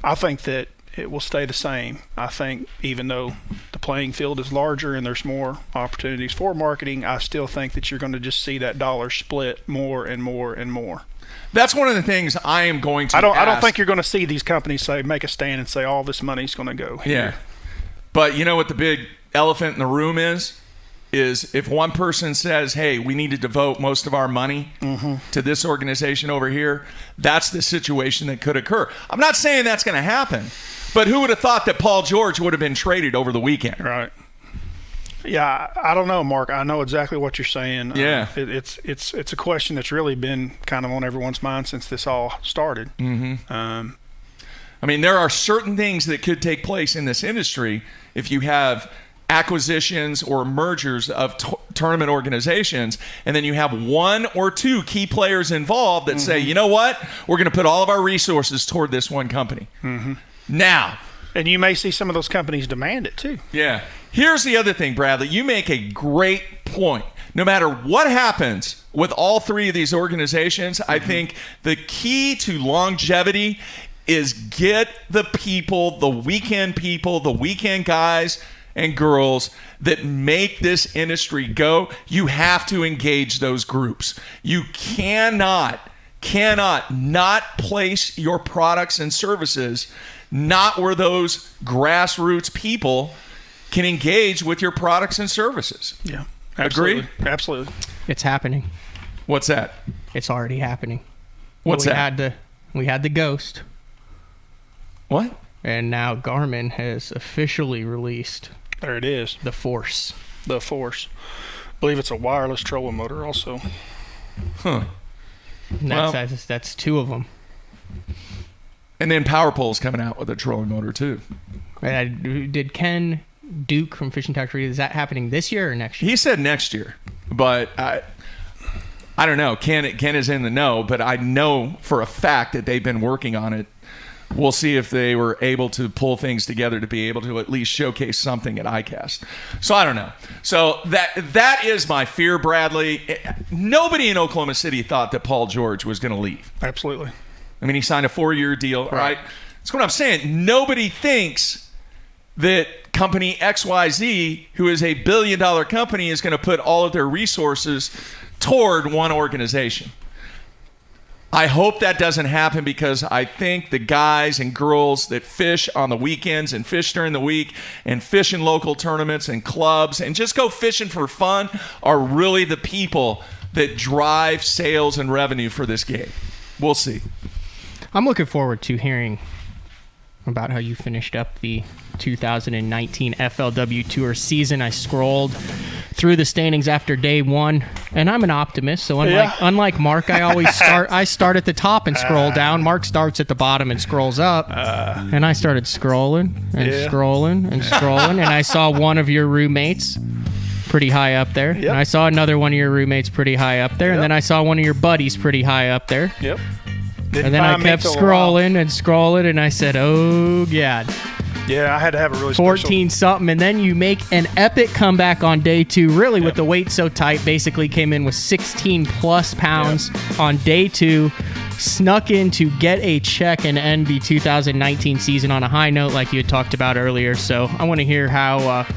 I think that it will stay the same. I think even though the playing field is larger and there's more opportunities for marketing, I still think that you're going to just see that dollar split more and more and more. That's one of the things I am going to I don't think you're going to see these companies make a stand and say all this money's going to go here. Yeah. But you know what the big elephant in the room is if one person says, hey, we need to devote most of our money to this organization over here, that's the situation that could occur. I'm not saying that's going to happen, but who would have thought that Paul George would have been traded over the weekend? Right. Yeah, I don't know, Mark. I know exactly what you're saying. Yeah. It's a question that's really been kind of on everyone's mind since this all started. I mean, there are certain things that could take place in this industry if you have acquisitions or mergers of tournament organizations, and then you have 1 or 2 key players involved that say, you know what, we're going to put all of our resources toward this one company. Now. And you may see some of those companies demand it too. Yeah. Here's the other thing, Bradley. You make a great point. No matter what happens with all 3 of these organizations, I think the key to longevity is get the people, the weekend guys and girls that make this industry go. You have to engage those groups. You cannot not place your products and services not where those grassroots people can engage with your products and services. Yeah. Absolutely. Agree? Absolutely. It's happening. What's that? It's already happening. What's that? We had the Ghost. What? And now Garmin has officially released. There it is. The Force. The Force. I believe it's a wireless trolling motor also. Huh. That's two of them. And then Power Pole's coming out with a trolling motor too. Did Ken Duke from Fishing Factory, is that happening this year or next year? He said next year, but I don't know. Ken is in the know, but I know for a fact that they've been working on it. We'll see if they were able to pull things together to be able to at least showcase something at ICAST. So I don't know. So that is my fear, Bradley. Nobody in Oklahoma City thought that Paul George was going to leave. Absolutely. I mean, he signed a 4-year deal, right? That's what I'm saying. Nobody thinks that company XYZ, who is a $1 billion company, is going to put all of their resources toward one organization. I hope that doesn't happen, because I think the guys and girls that fish on the weekends and fish during the week and fish in local tournaments and clubs and just go fishing for fun are really the people that drive sales and revenue for this game. We'll see. I'm looking forward to hearing about how you finished up the 2019 FLW Tour season. I scrolled through the standings after day one, and I'm an optimist. So unlike Mark, I always start at the top and scroll down. Mark starts at the bottom and scrolls up. And I started scrolling and scrolling and scrolling, and I saw one of your roommates pretty high up there. Yep. And I saw another one of your roommates pretty high up there. And then I saw one of your buddies pretty high up there. Yep. And then I kept scrolling and scrolling, and I said, oh, God. Yeah, I had to have a really 14 something, and then you make an epic comeback on day two, really with the weight so tight. Basically came in with 16 plus pounds on day two, snuck in to get a check and end the 2019 season on a high note like you had talked about earlier. So I want to hear how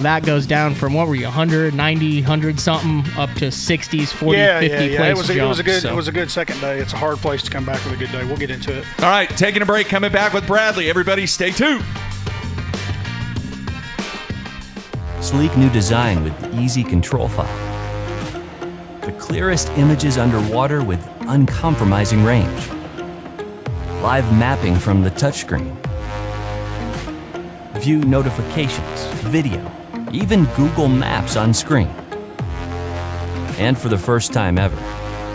that goes down from, what were you, 190, 100 something up to 60s, 40, 50 place It was a good second day. It's a hard place to come back with a good day. We'll get into it. All right, taking a break, coming back with Bradley. Everybody stay tuned. Sleek new design with easy control file. The clearest images underwater with uncompromising range. Live mapping from the touchscreen. View notifications, video, even Google Maps on screen. And for the first time ever,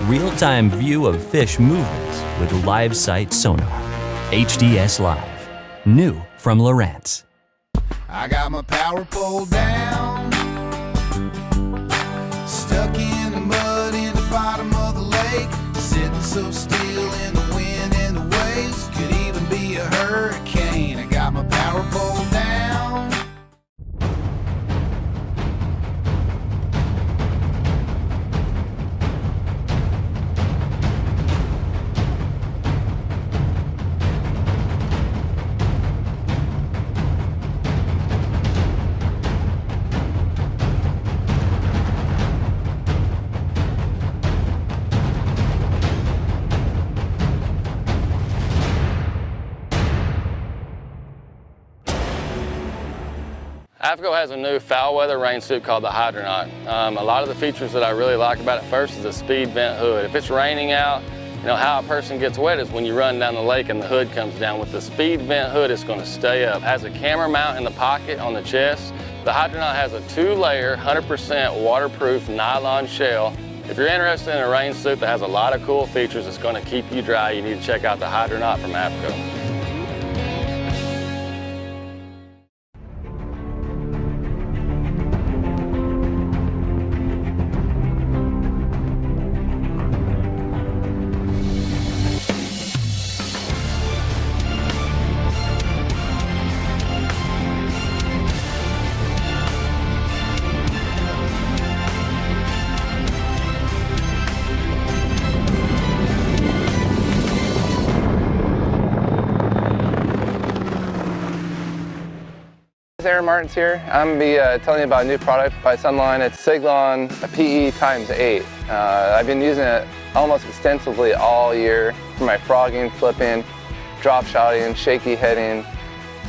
real-time view of fish movements with live sight sonar. HDS Live. New from Lowrance. I got my power pole down, stuck in the mud in the bottom of the lake, sitting so still in the wind and the waves, could even be a hurricane. I got my power pole down. AFCO has a new foul weather rain suit called the Hydronaut. A lot of the features that I really like about it first is the speed vent hood. If it's raining out, you know how a person gets wet is when you run down the lake and the hood comes down. With the speed vent hood, it's going to stay up. It has a camera mount in the pocket on the chest. The Hydronaut has a 2-layer, 100% waterproof nylon shell. If you're interested in a rain suit that has a lot of cool features that's going to keep you dry, you need to check out the Hydronaut from AFCO. Aaron Martins here. I'm going to be telling you about a new product by Sunline. It's Siglon PE x8. I've been using it almost extensively all year for my frogging, flipping, drop shotting, shaky heading,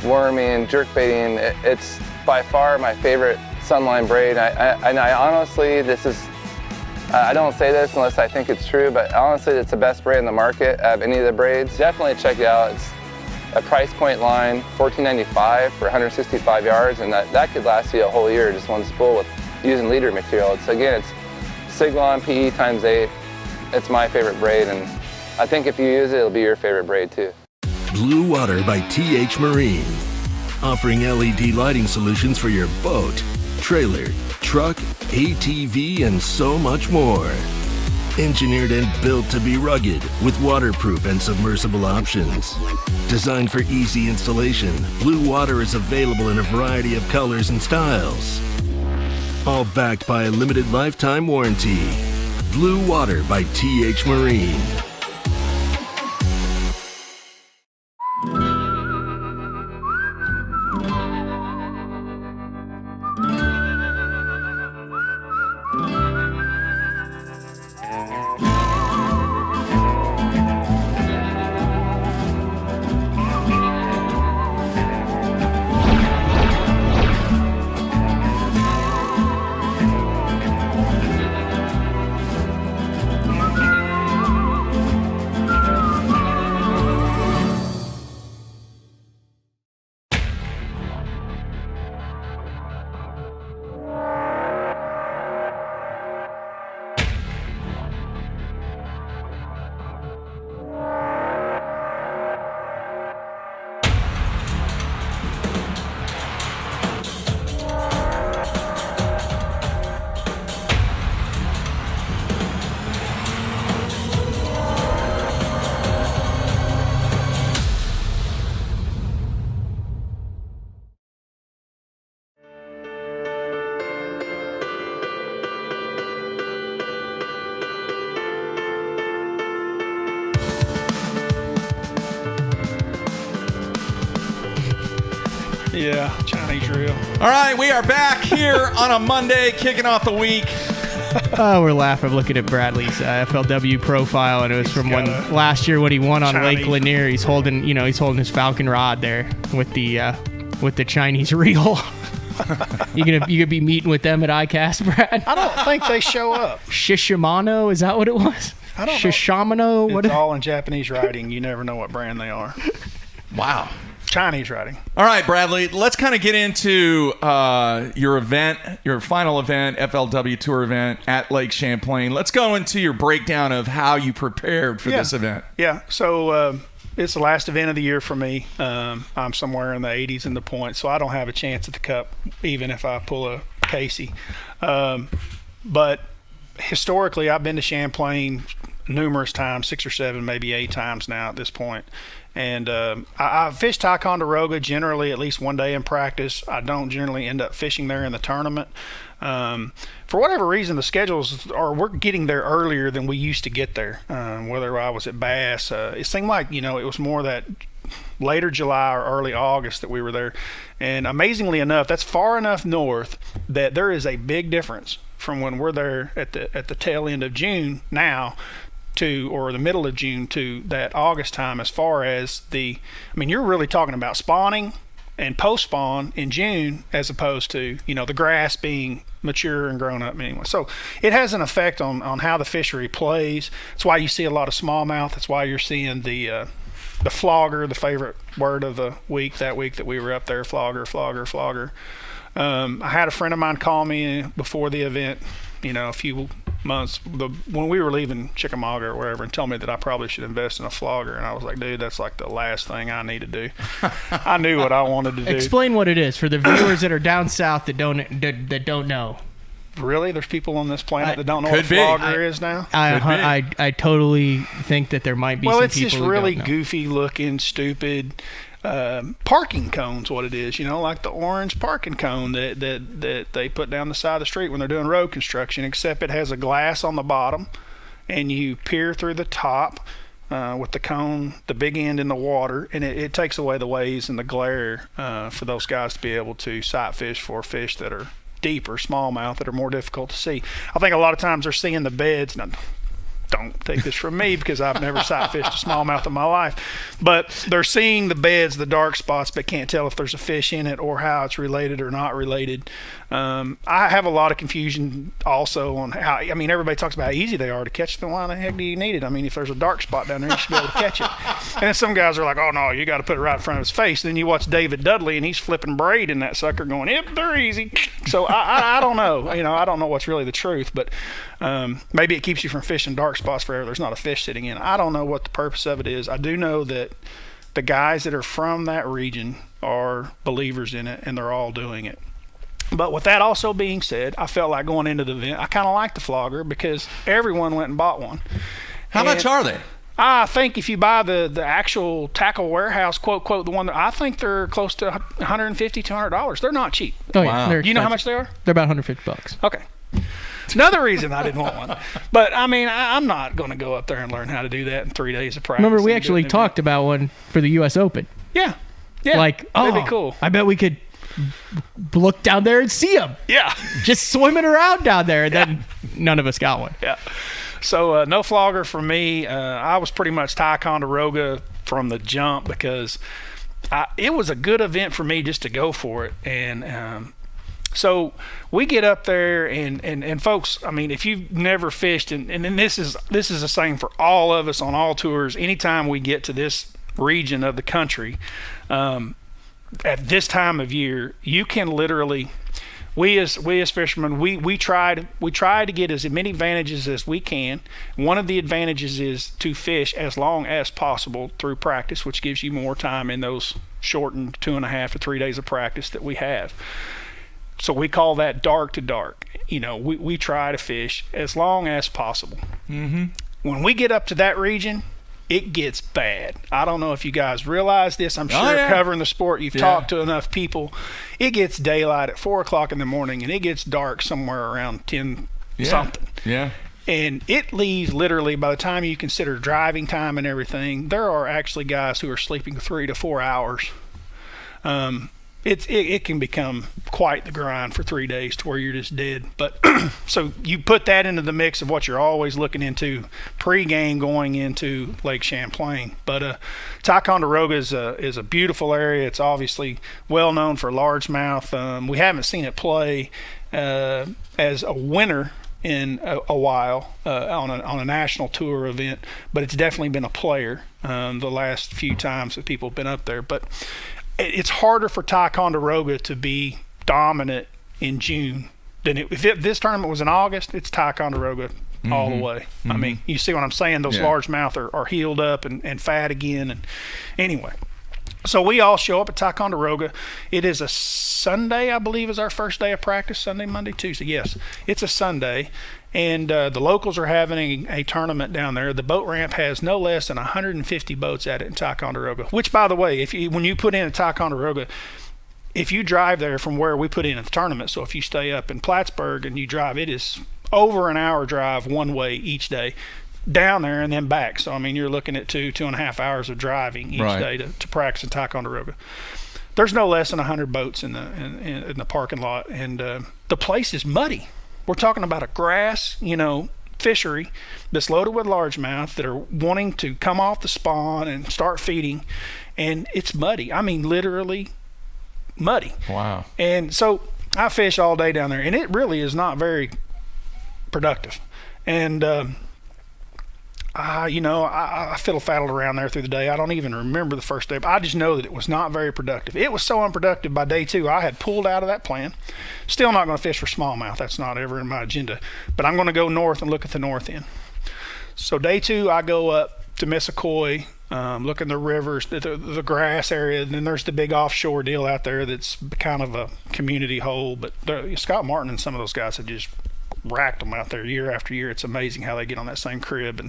worming, jerk baiting. It's by far my favorite Sunline braid. I honestly, I don't say this unless I think it's true, but honestly it's the best braid in the market of any of the braids. Definitely check it out. It's a price point line, $14.95 for 165 yards, and that could last you a whole year, just one spool with using leader material. Again, it's Siglon PE x8. it's my favorite braid, and I think if you use it, it'll be your favorite braid too. Blue Water by TH Marine. Offering LED lighting solutions for your boat, trailer, truck, ATV, and so much more. Engineered and built to be rugged with waterproof and submersible options. Designed for easy installation, Blue Water is available in a variety of colors and styles. All backed by a limited lifetime warranty. Blue Water by TH Marine. Yeah, Chinese reel. All right, we are back here on a Monday, kicking off the week. Oh, we're laughing looking at Bradley's FLW profile, and it was from last year when he won on Chinese. Lake Lanier. He's holding his Falcon rod there with the Chinese reel. You gonna be meeting with them at ICAST, Brad? I don't think they show up. Shishimano, is that what it was? I don't know. Shishamano, what? It's all in Japanese writing. You never know what brand they are. Wow. Chinese writing. All right, Bradley, let's kind of get into your event, your final event, FLW Tour event at Lake Champlain. Let's go into your breakdown of how you prepared for this event. Yeah, so it's the last event of the year for me. I'm somewhere in the 80s in the points, so I don't have a chance at the Cup, even if I pull a Casey. But historically, I've been to Champlain numerous times, 6 or 7, maybe 8 times now at this point. And I fish Ticonderoga generally at least one day in practice. I don't generally end up fishing there in the tournament. For whatever reason, the schedules we're getting there earlier than we used to get there. Whether I was at Bass, it seemed like, it was more that later July or early August that we were there. And amazingly enough, that's far enough north that there is a big difference from when we're there at the tail end of June now or the middle of June to that August time, as far as you're really talking about spawning and post-spawn in June as opposed to, the grass being mature and grown up anyway. So it has an effect on how the fishery plays. That's why you see a lot of smallmouth. That's why you're seeing the flogger, the favorite word of the week that we were up there, flogger. I had a friend of mine call me before the event, a few months when we were leaving Chickamauga or wherever, and tell me that I probably should invest in a flogger, and I was like, dude, that's like the last thing I need to do. I knew what I wanted to do. Explain what it is for the viewers that are down south that don't know. Really, there's people on this planet that don't know what a flogger is now. I totally think that there might be. Well, some it's people just who really don't know. goofy looking, stupid parking cones. What it is, like the orange parking cone that they put down the side of the street when they're doing road construction. Except it has a glass on the bottom, and you peer through the top with the cone, the big end in the water, and it takes away the waves and the glare for those guys to be able to sight fish for fish that are deeper, smallmouth, that are more difficult to see. I think a lot of times they're seeing the beds. Now, don't take this from me because I've never sight fished a smallmouth in my life, but they're seeing the beds, the dark spots, but can't tell if there's a fish in it or how it's related or not related. I have a lot of confusion also on how, everybody talks about how easy they are to catch them. Why the heck do you need it? If there's a dark spot down there, you should be able to catch it. And then some guys are like, oh no, you got to put it right in front of his face. Then you watch David Dudley and he's flipping braid in that sucker going, yep, they're easy. So I don't know. I don't know what's really the truth, but Maybe it keeps you from fishing dark spots forever. There's not a fish sitting in. I don't know what the purpose of it is. I do know that the guys that are from that region are believers in it, and they're all doing it. But with that also being said, I felt like going into the event, I kind of liked the flogger because everyone went and bought one. How much are they? I think if you buy the actual Tackle Warehouse, quote, the one that I think they're close to $150, $200. They're not cheap. Oh, yeah. Wow. Do you know how much they are? They're about $150. Okay. Another reason I didn't want one. But, I mean, I'm not going to go up there and learn how to do that in 3 days of practice. Remember, we actually talked about one for the U.S. Open. Yeah. Yeah. Like, that'd be cool. I bet we could look down there and see them. Yeah. Just swimming around down there. And then none of us got one. Yeah. So, no flogger for me. I was pretty much Ticonderoga from the jump because it was a good event for me just to go for it. And so we get up there and folks, I mean, if you've never fished, and this is the same for all of us on all tours, anytime we get to this region of the country, at this time of year, you can literally, we as fishermen, we try to get as many advantages as we can. One of the advantages is to fish as long as possible through practice, which gives you more time in those shortened 2.5 to 3 days of practice that we have. So we call that dark to dark. You know, we try to fish as long as possible. Mm-hmm. When we get up to that region, it gets bad. I don't know if you guys realize this. I'm sure covering the sport, you've talked to enough people. It gets daylight at 4 o'clock in the morning, and it gets dark somewhere around 10 something. Yeah. And it leaves literally, by the time you consider driving time and everything, there are actually guys who are sleeping 3 to 4 hours. It can become quite the grind for 3 days to where you're just dead. But so you put that into the mix of what you're always looking into pre-game going into Lake Champlain. But Ticonderoga is a beautiful area. It's obviously well known for largemouth. We haven't seen it play as a winner in a while on a national tour event, but it's definitely been a player the last few times that people have been up there. But it's harder for Ticonderoga to be dominant in June than if this tournament was in August. It's Ticonderoga all the way. Mm-hmm. I mean, you see what I'm saying? Those largemouth are healed up and fat again. And anyway, so we all show up at Ticonderoga. It is a Sunday, I believe, is our first day of practice. Sunday, Monday, Tuesday. Yes, it's a Sunday. And the locals are having a tournament down there. The boat ramp has no less than 150 boats at it in Ticonderoga, which, by the way, when you put in a Ticonderoga, if you drive there from where we put in a tournament, so if you stay up in Plattsburgh and you drive, it is over an hour drive one way each day down there and then back. So, I mean, you're looking at 2.5 hours of driving each day to practice in Ticonderoga. There's no less than 100 boats in the parking lot, and the place is muddy. We're talking about a grass, fishery that's loaded with largemouth that are wanting to come off the spawn and start feeding, and it's muddy. I mean, literally muddy. Wow. And so I fish all day down there, and it really is not very productive. And I fiddle-faddled around there through the day. I don't even remember the first day, but I just know that it was not very productive. It was so unproductive by day 2, I had pulled out of that plan. Still not going to fish for smallmouth. That's not ever in my agenda. But I'm going to go north and look at the north end. So day 2, I go up to Missisquoi, look in the rivers, the grass area, and then there's the big offshore deal out there that's kind of a community hole. But Scott Martin and some of those guys have just racked them out there year after year. It's amazing how they get on that same crib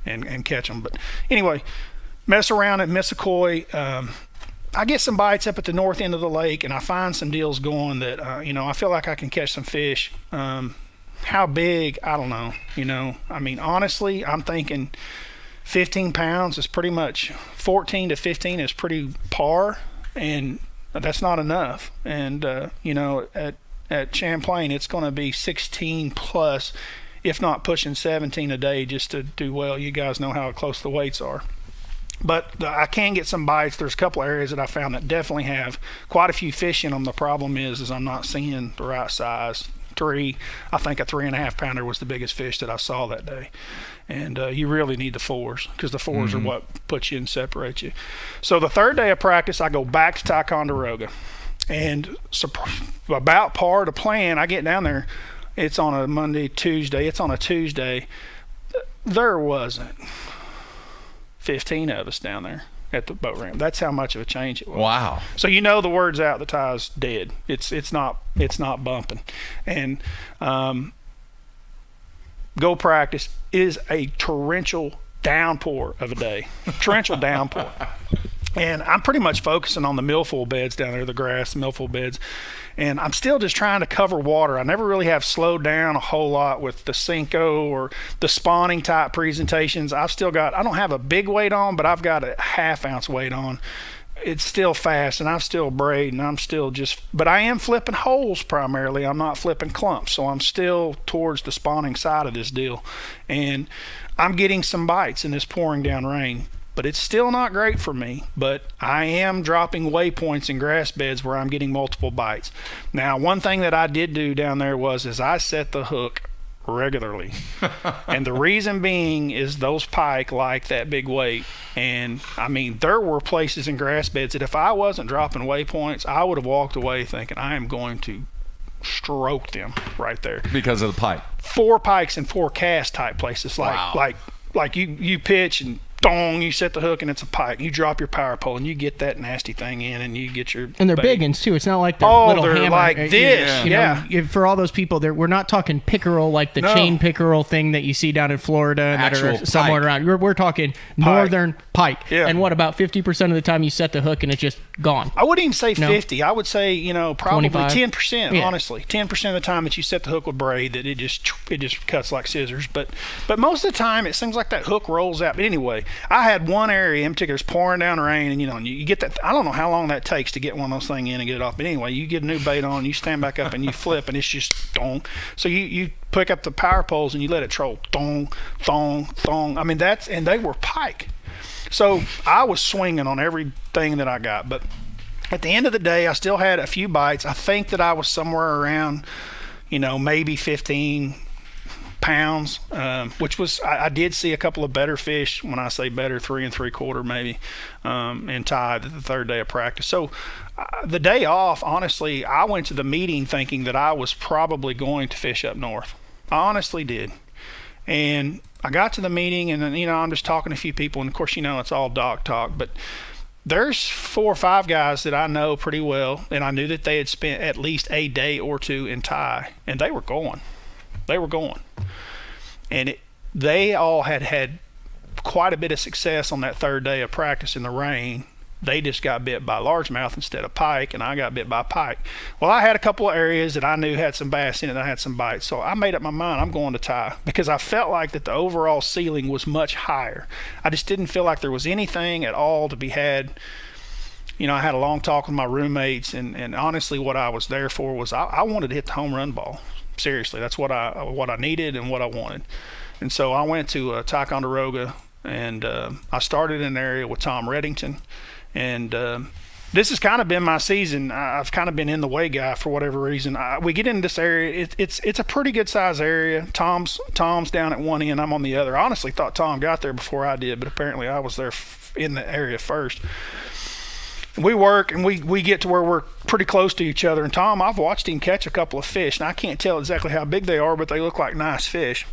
and catch them. But anyway, mess around at Missisquoi. I get some bites up at the north end of the lake, and I find some deals going that I feel like I can catch some fish. How big, I don't know. I mean, honestly, I'm thinking 15 pounds is pretty much 14 to 15 is pretty par, and that's not enough. And at Champlain, it's going to be 16 plus, if not pushing 17 a day just to do well. You guys know how close the weights are. But I can get some bites. There's a couple areas that I found that definitely have quite a few fish in them. The problem is I'm not seeing the right size. I think a 3.5 pounder was the biggest fish that I saw that day. And you really need the 4s, because the 4s are what puts you and separate you. So the third day of practice, I go back to Ticonderoga. And about par to plan, I get down there. it's on a Monday, Tuesday. It's on a Tuesday. There wasn't 15 of us down there at the boat ramp. That's how much of a change it was. Wow. So the word's out, the tie's dead. It's not bumping. And go practice is a torrential downpour of a day. Torrential downpour. And I'm pretty much focusing on the milfoil beds down there, the grass milfoil beds. And I'm still just trying to cover water. I never really have slowed down a whole lot with the Cinco or the spawning type presentations. I don't have a big weight on, but I've got a half-ounce weight on. It's still fast, and I'm still braiding. But I am flipping holes primarily. I'm not flipping clumps, so I'm still towards the spawning side of this deal. And I'm getting some bites in this pouring down rain. But it's still not great for me. But I am dropping waypoints in grass beds where I'm getting multiple bites. Now, one thing that I did do down there is I set the hook regularly. And the reason being is those pike like that big weight. And, I mean, there were places in grass beds that if I wasn't dropping waypoints, I would have walked away thinking I am going to stroke them right there. Because of the pike. 4 pikes and 4 cast type places. Like you pitch and dong, you set the hook and it's a pike. You drop your power pole and you get that nasty thing in and you get your and they're bait. big ones too. It's not like they're little they're hammer. like this. You know, for all those people, we're not talking pickerel like the chain pickerel thing that you see down in Florida and that are somewhere around. We're talking northern pike. Yeah. And what, about 50% of the time you set the hook and it's just gone? I wouldn't even say 50. I would say, probably 25? 10%, honestly. 10% of the time that you set the hook with braid, that it just cuts like scissors. But most of the time it seems like that hook rolls out. But anyway, I had one area in particular, it's pouring down rain, and you get that. I don't know how long that takes to get one of those things in and get it off. But anyway, you get a new bait on, you stand back up and you flip, and it's just dong. So you pick up the power poles and you let it troll dong, thong, thong. I mean and they were pike. So I was swinging on everything that I got. But at the end of the day, I still had a few bites. I think that I was somewhere around, maybe 15 pounds, which was, I did see a couple of better fish. When I say better, 3 3/4 maybe, and tied the third day of practice. So the day off, honestly, I went to the meeting thinking that I was probably going to fish up north. I honestly did. And I got to the meeting, and then, I'm just talking to a few people, and of course, it's all dock talk, but there's 4 or 5 guys that I know pretty well, and I knew that they had spent at least a day or two in tie, and they were going. And they all had quite a bit of success on that third day of practice in the rain. They just got bit by largemouth instead of pike, and I got bit by pike. Well, I had a couple of areas that I knew had some bass in it, and I had some bites. So I made up my mind, I'm going to tie, because I felt like that the overall ceiling was much higher. I just didn't feel like there was anything at all to be had. I had a long talk with my roommates, and honestly what I was there for was I wanted to hit the home run ball. Seriously, that's what I needed and what I wanted. And so I went to Ticonderoga, and I started in an area with Tom Reddington. And this has kind of been my season. I've kind of been in the way guy for whatever reason. We get into this area. It's a pretty good size area. Tom's down at one end. I'm on the other. I honestly thought Tom got there before I did, but apparently I was there in the area first. We work, and we get to where we're pretty close to each other. And Tom, I've watched him catch a couple of fish, and I can't tell exactly how big they are, but they look like nice fish.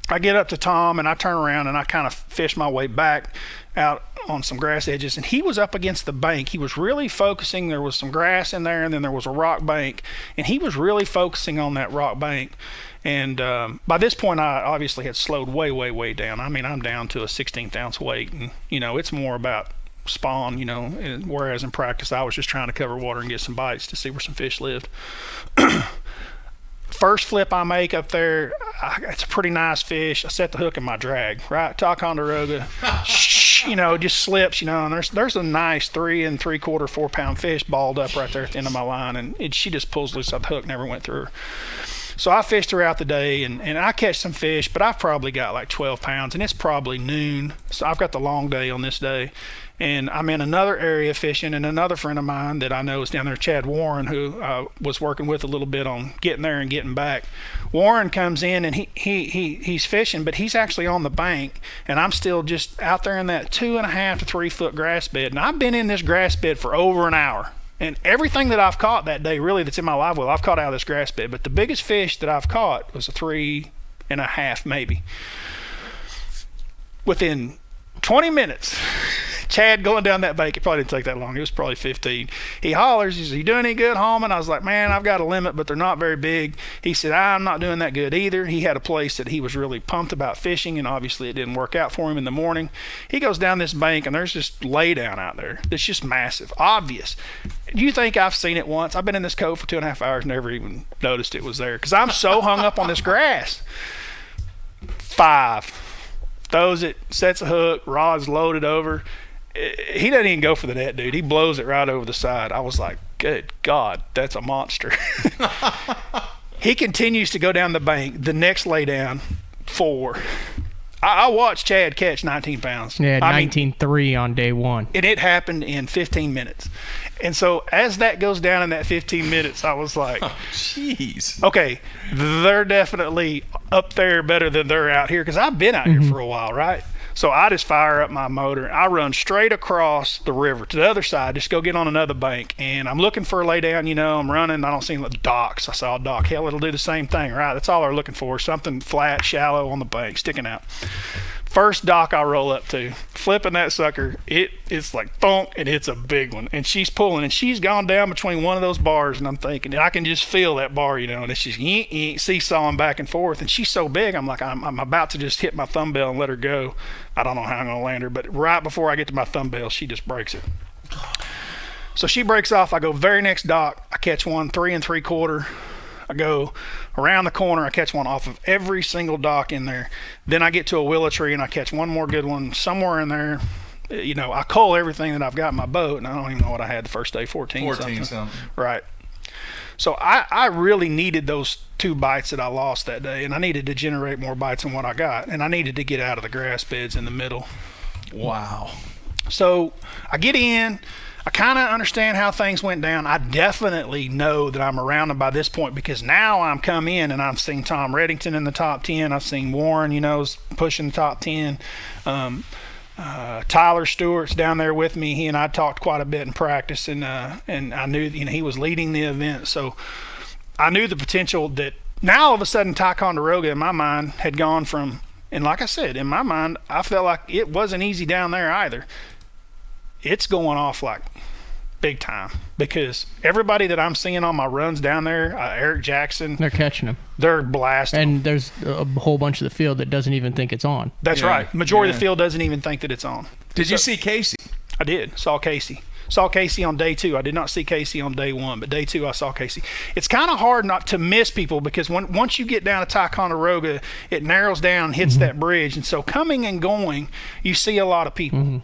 I get up to Tom, and I turn around, and I kind of fish my way back out on some grass edges, and he was up against the bank. He was really focusing. There was some grass in there, and then there was a rock bank, and he was really focusing on that rock bank. And by this point, I obviously had slowed way, way, way down. I mean, I'm down to a 16th ounce weight, and, it's more about spawn, whereas in practice I was just trying to cover water and get some bites to see where some fish lived. First flip I make up there, it's a pretty nice fish. I set the hook in my drag, right? Ticonderoga, just slips, and there's a nice 3 3/4, 4 pound fish balled up right there at the end of my line, and she just pulls loose off the hook, never went through her. So I fished throughout the day, and I catch some fish, but I've probably got like 12 pounds, and it's probably noon. So I've got the long day on this day. And I'm in another area fishing, and another friend of mine that I know is down there, Chad Warren, who I was working with a little bit on getting there and getting back. Warren comes in, and he's fishing, but he's actually on the bank, and I'm still just out there in that 2.5 to 3 foot grass bed. And I've been in this grass bed for over an hour, And everything that I've caught that day, really, that's in my live well, I've caught out of this grass bed. But the biggest fish that I've caught was a 3.5, maybe. Within 20 minutes, Chad going down that bank, it probably didn't take that long. It was probably 15. He hollers, he says, "You doing any good, Hallman?" I was like, "Man, I've got a limit, but they're not very big." He said, "I'm not doing that good either." He had a place that he was really pumped about fishing, and obviously it didn't work out for him in the morning. He goes down this bank, and there's this lay down out there that's just massive, obvious. Do you think I've seen it once? I've been in this cove for 2.5 hours, never even noticed it was there because I'm so hung up on this grass. 5. Throws it, sets a hook, rod's loaded over. He doesn't even go for the net, dude. He blows it right over the side. I was like, good God, that's a monster. He continues to go down the bank. The next lay down, 4. I watched Chad catch 19 pounds. Yeah, 19.3 on day 1. And it happened in 15 minutes. And so as that goes down in that 15 minutes, I was like, jeez. Okay, they're definitely up there better than they're out here because I've been out here for a while, right? So I just fire up my motor. I run straight across the river to the other side, just go get on another bank. And I'm looking for a lay down, I'm running. I don't see docks. I saw a dock. Hell, it'll do the same thing, right? That's all they're looking for, something flat, shallow on the bank, sticking out. First dock I roll up to, flipping that sucker, it's like thunk, and it's a big one. And she's pulling, and she's gone down between one of those bars, and I'm thinking, I can just feel that bar, and it's just seesawing back and forth. And she's so big, I'm like, I'm about to just hit my thumbnail and let her go. I don't know how I'm going to land her, but right before I get to my thumbnail, she just breaks it. So she breaks off. I go very next dock. I catch one 3 3/4. I go around the corner. I catch one off of every single dock in there. Then I get to a willow tree and I catch one more good one somewhere in there. I cull everything that I've got in my boat, and I don't even know what I had the first day, 14 something. Right. So I really needed those 2 bites that I lost that day, and I needed to generate more bites than what I got, and I needed to get out of the grass beds in the middle. Wow. So I get in. I kind of understand how things went down. I definitely know that I'm around them by this point because now I'm come in and I've seen Tom Reddington in the top 10. I've seen Warren, pushing the top 10. Tyler Stewart's down there with me. He and I talked quite a bit in practice, and I knew he was leading the event. So I knew the potential that now all of a sudden Ticonderoga in my mind had gone from, and like I said, in my mind, I felt like it wasn't easy down there either. It's going off like big time because everybody that I'm seeing on my runs down there, Eric Jackson, they're catching them. They're blasting. And there's a whole bunch of the field that doesn't even think it's on. That's right. Majority of the field doesn't even think that it's on. Did you see Casey? I did. Saw Casey. Saw Casey on day 2. I did not see Casey on day 1, but day 2 I saw Casey. It's kind of hard not to miss people because once you get down to Ticonderoga, it narrows down, hits that bridge, and so coming and going, you see a lot of people.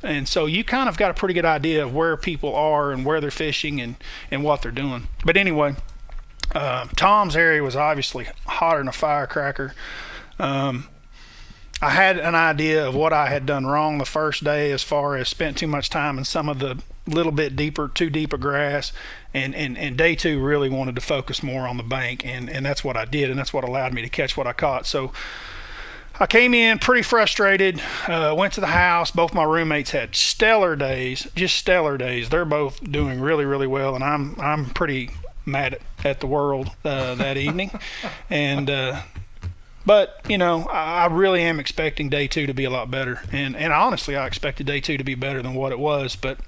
And so you kind of got a pretty good idea of where people are and where they're fishing and what they're doing. But anyway, Tom's area was obviously hotter than a firecracker. I had an idea of what I had done wrong the first day as far as spent too much time in some of the little bit deeper, too deep of grass. And day 2 really wanted to focus more on the bank. And that's what I did, and that's what allowed me to catch what I caught. So I came in pretty frustrated, went to the house. Both my roommates had stellar days, just stellar days. They're both doing really, really well, and I'm pretty mad at the world that evening. And but I really am expecting day 2 to be a lot better. And honestly, I expected day 2 to be better than what it was. But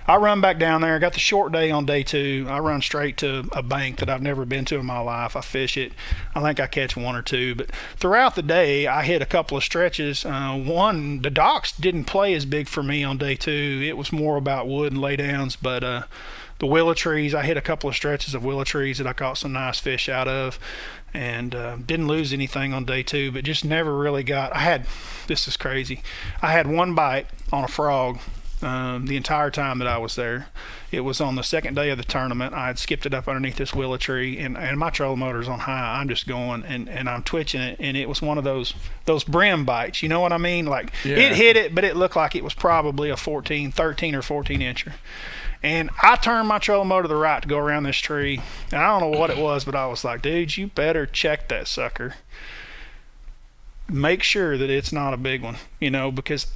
I run back down there. I got the short day on day 2. I run straight to a bank that I've never been to in my life. I fish it. I think I catch 1 or 2. But throughout the day, I hit a couple of stretches. One, the docks didn't play as big for me on day 2. It was more about wood and laydowns. But the willow trees, I hit a couple of stretches of willow trees that I caught some nice fish out of. And didn't lose anything on day 2, but just never really this is crazy. I had 1 bite on a frog the entire time that I was there. It was on the second day of the tournament. I had skipped it up underneath this willow tree, and my trolling motor's on high. I'm just going, and I'm twitching it, and it was one of those brim bites. You know what I mean? Like, It hit it, but it looked like it was probably a 13 or 14 incher. And I turned my trolling motor to the right to go around this tree. And I don't know what it was, but I was like, dude, you better check that sucker. Make sure that it's not a big one, because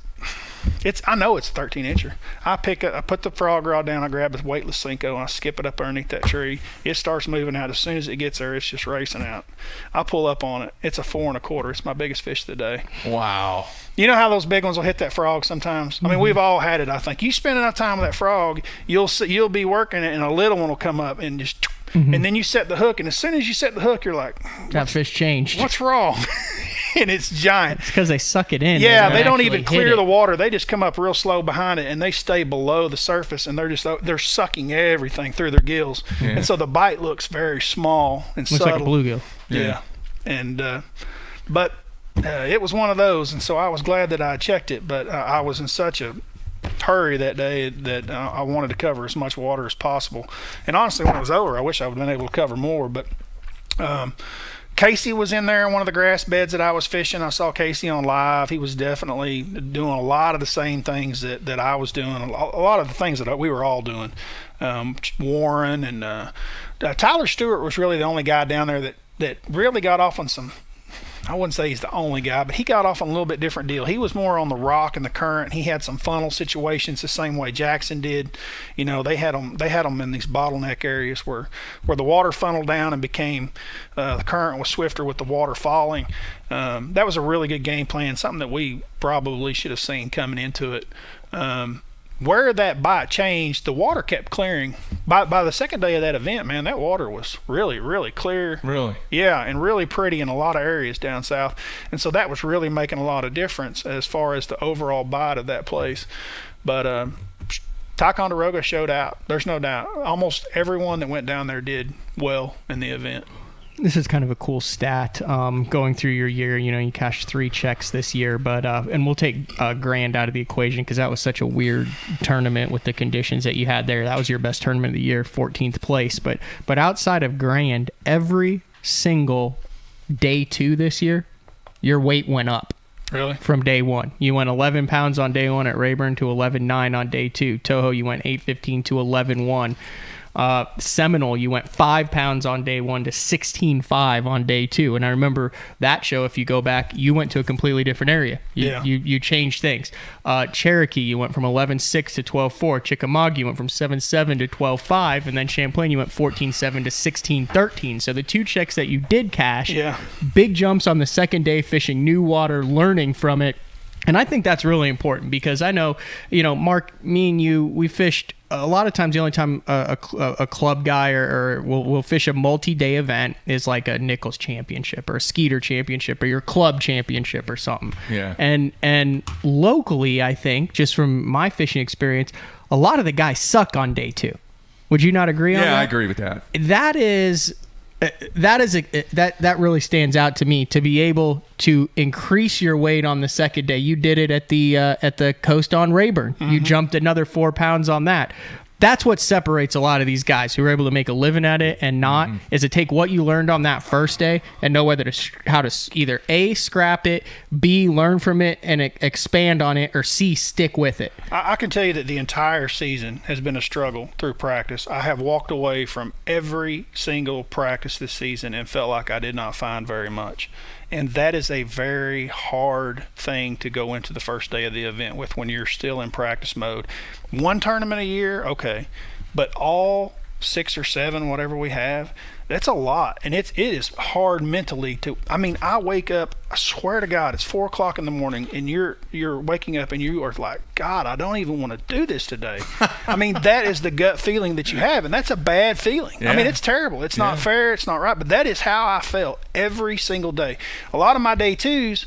I know it's a 13-incher. I put the frog rod down, I grab a weightless Cinco, and I skip it up underneath that tree. It starts moving out. As soon as it gets there, it's just racing out. I pull up on it. It's a 4 1/4. It's my biggest fish of the day. Wow. You know how those big ones will hit that frog sometimes? I mean, we've all had it, I think. You spend enough time with that frog, you'll be working it, and a little one will come up and just and then you set the hook, and as soon as you set the hook, you're like, that fish changed. What's wrong? And it's giant. It's because they suck it in. Yeah, they don't even clear the water. They just come up real slow behind it, and they stay below the surface, and they're sucking everything through their gills. Yeah. And so the bite looks very small and looks subtle. Like a bluegill. Yeah. And but it was one of those, and so I was glad that I checked it, but I was in such a hurry that day that I wanted to cover as much water as possible. And honestly, when it was over, I wish I would have been able to cover more, but Casey was in there in one of the grass beds that I was fishing. I saw Casey on live. He was definitely doing a lot of the same things that I was doing, a lot of the things that we were all doing. Warren and Tyler Stewart was really the only guy down there that really got off on some, I wouldn't say he's the only guy, but he got off on a little bit different deal. He was more on the rock and the current. He had some funnel situations the same way Jackson did. You know, they had them in these bottleneck areas where the water funneled down and became the current was swifter with the water falling. That was a really good game plan, something that we probably should have seen coming into it. Where that bite changed, the water kept clearing. By the second day of that event, man, that water was really, really clear. Really? Yeah, and really pretty in a lot of areas down south. And so that was really making a lot of difference as far as the overall bite of that place. But Ticonderoga showed out. There's no doubt. Almost everyone that went down there did well in the event. This is kind of a cool stat going through your year. You know, you cashed 3 checks this year, but and we'll take Grand out of the equation because that was such a weird tournament with the conditions that you had there. That was your best tournament of the year, 14th place. But outside of Grand, every single day 2 this year, your weight went up. Really? From day 1. You went 11 pounds on day 1 at Rayburn to 11.9 on day 2. Toho, you went 8.15 to 11.1. Seminole, you went 5 pounds on day 1 to 16.5 on day 2. And I remember that show, if you go back, you went to a completely different area. You changed things. Cherokee, you went from 11.6 to 12.4. Chickamauga, you went from 7.7 to 12.5. And then Champlain, you went 14.7 to 16.13. So the 2 checks that you did cash, big jumps on the second day, fishing new water, learning from it. And I think that's really important because I know, you know, Mark, me and you, we fished a lot of times. The only time a club guy or will fish a multi-day event is like a Nichols Championship or a Skeeter Championship or your club championship or something. Yeah. And locally, I think, just from my fishing experience, a lot of the guys suck on day 2. Would you not agree on that? Yeah, I agree with that. That really stands out to me, to be able to increase your weight on the second day. You did it at the coast on Rayburn. Mm-hmm. You jumped another 4 pounds on that. That's what separates a lot of these guys who are able to make a living at it and not, is to take what you learned on that first day and know how to either A, scrap it, B, learn from it and expand on it, or C, stick with it. I can tell you that the entire season has been a struggle through practice. I have walked away from every single practice this season and felt like I did not find very much. And that is a very hard thing to go into the first day of the event with when you're still in practice mode. 1 tournament a year, okay. But all 6 or 7, whatever we have, that's a lot. And it is hard mentally to, I mean, I wake up, I swear to God, it's 4 o'clock in the morning and you're waking up and you are like, God, I don't even want to do this today. I mean, that is the gut feeling that you have. And that's a bad feeling. Yeah. I mean, it's terrible. It's not fair. It's not right. But that is how I felt every single day. A lot of my day 2s,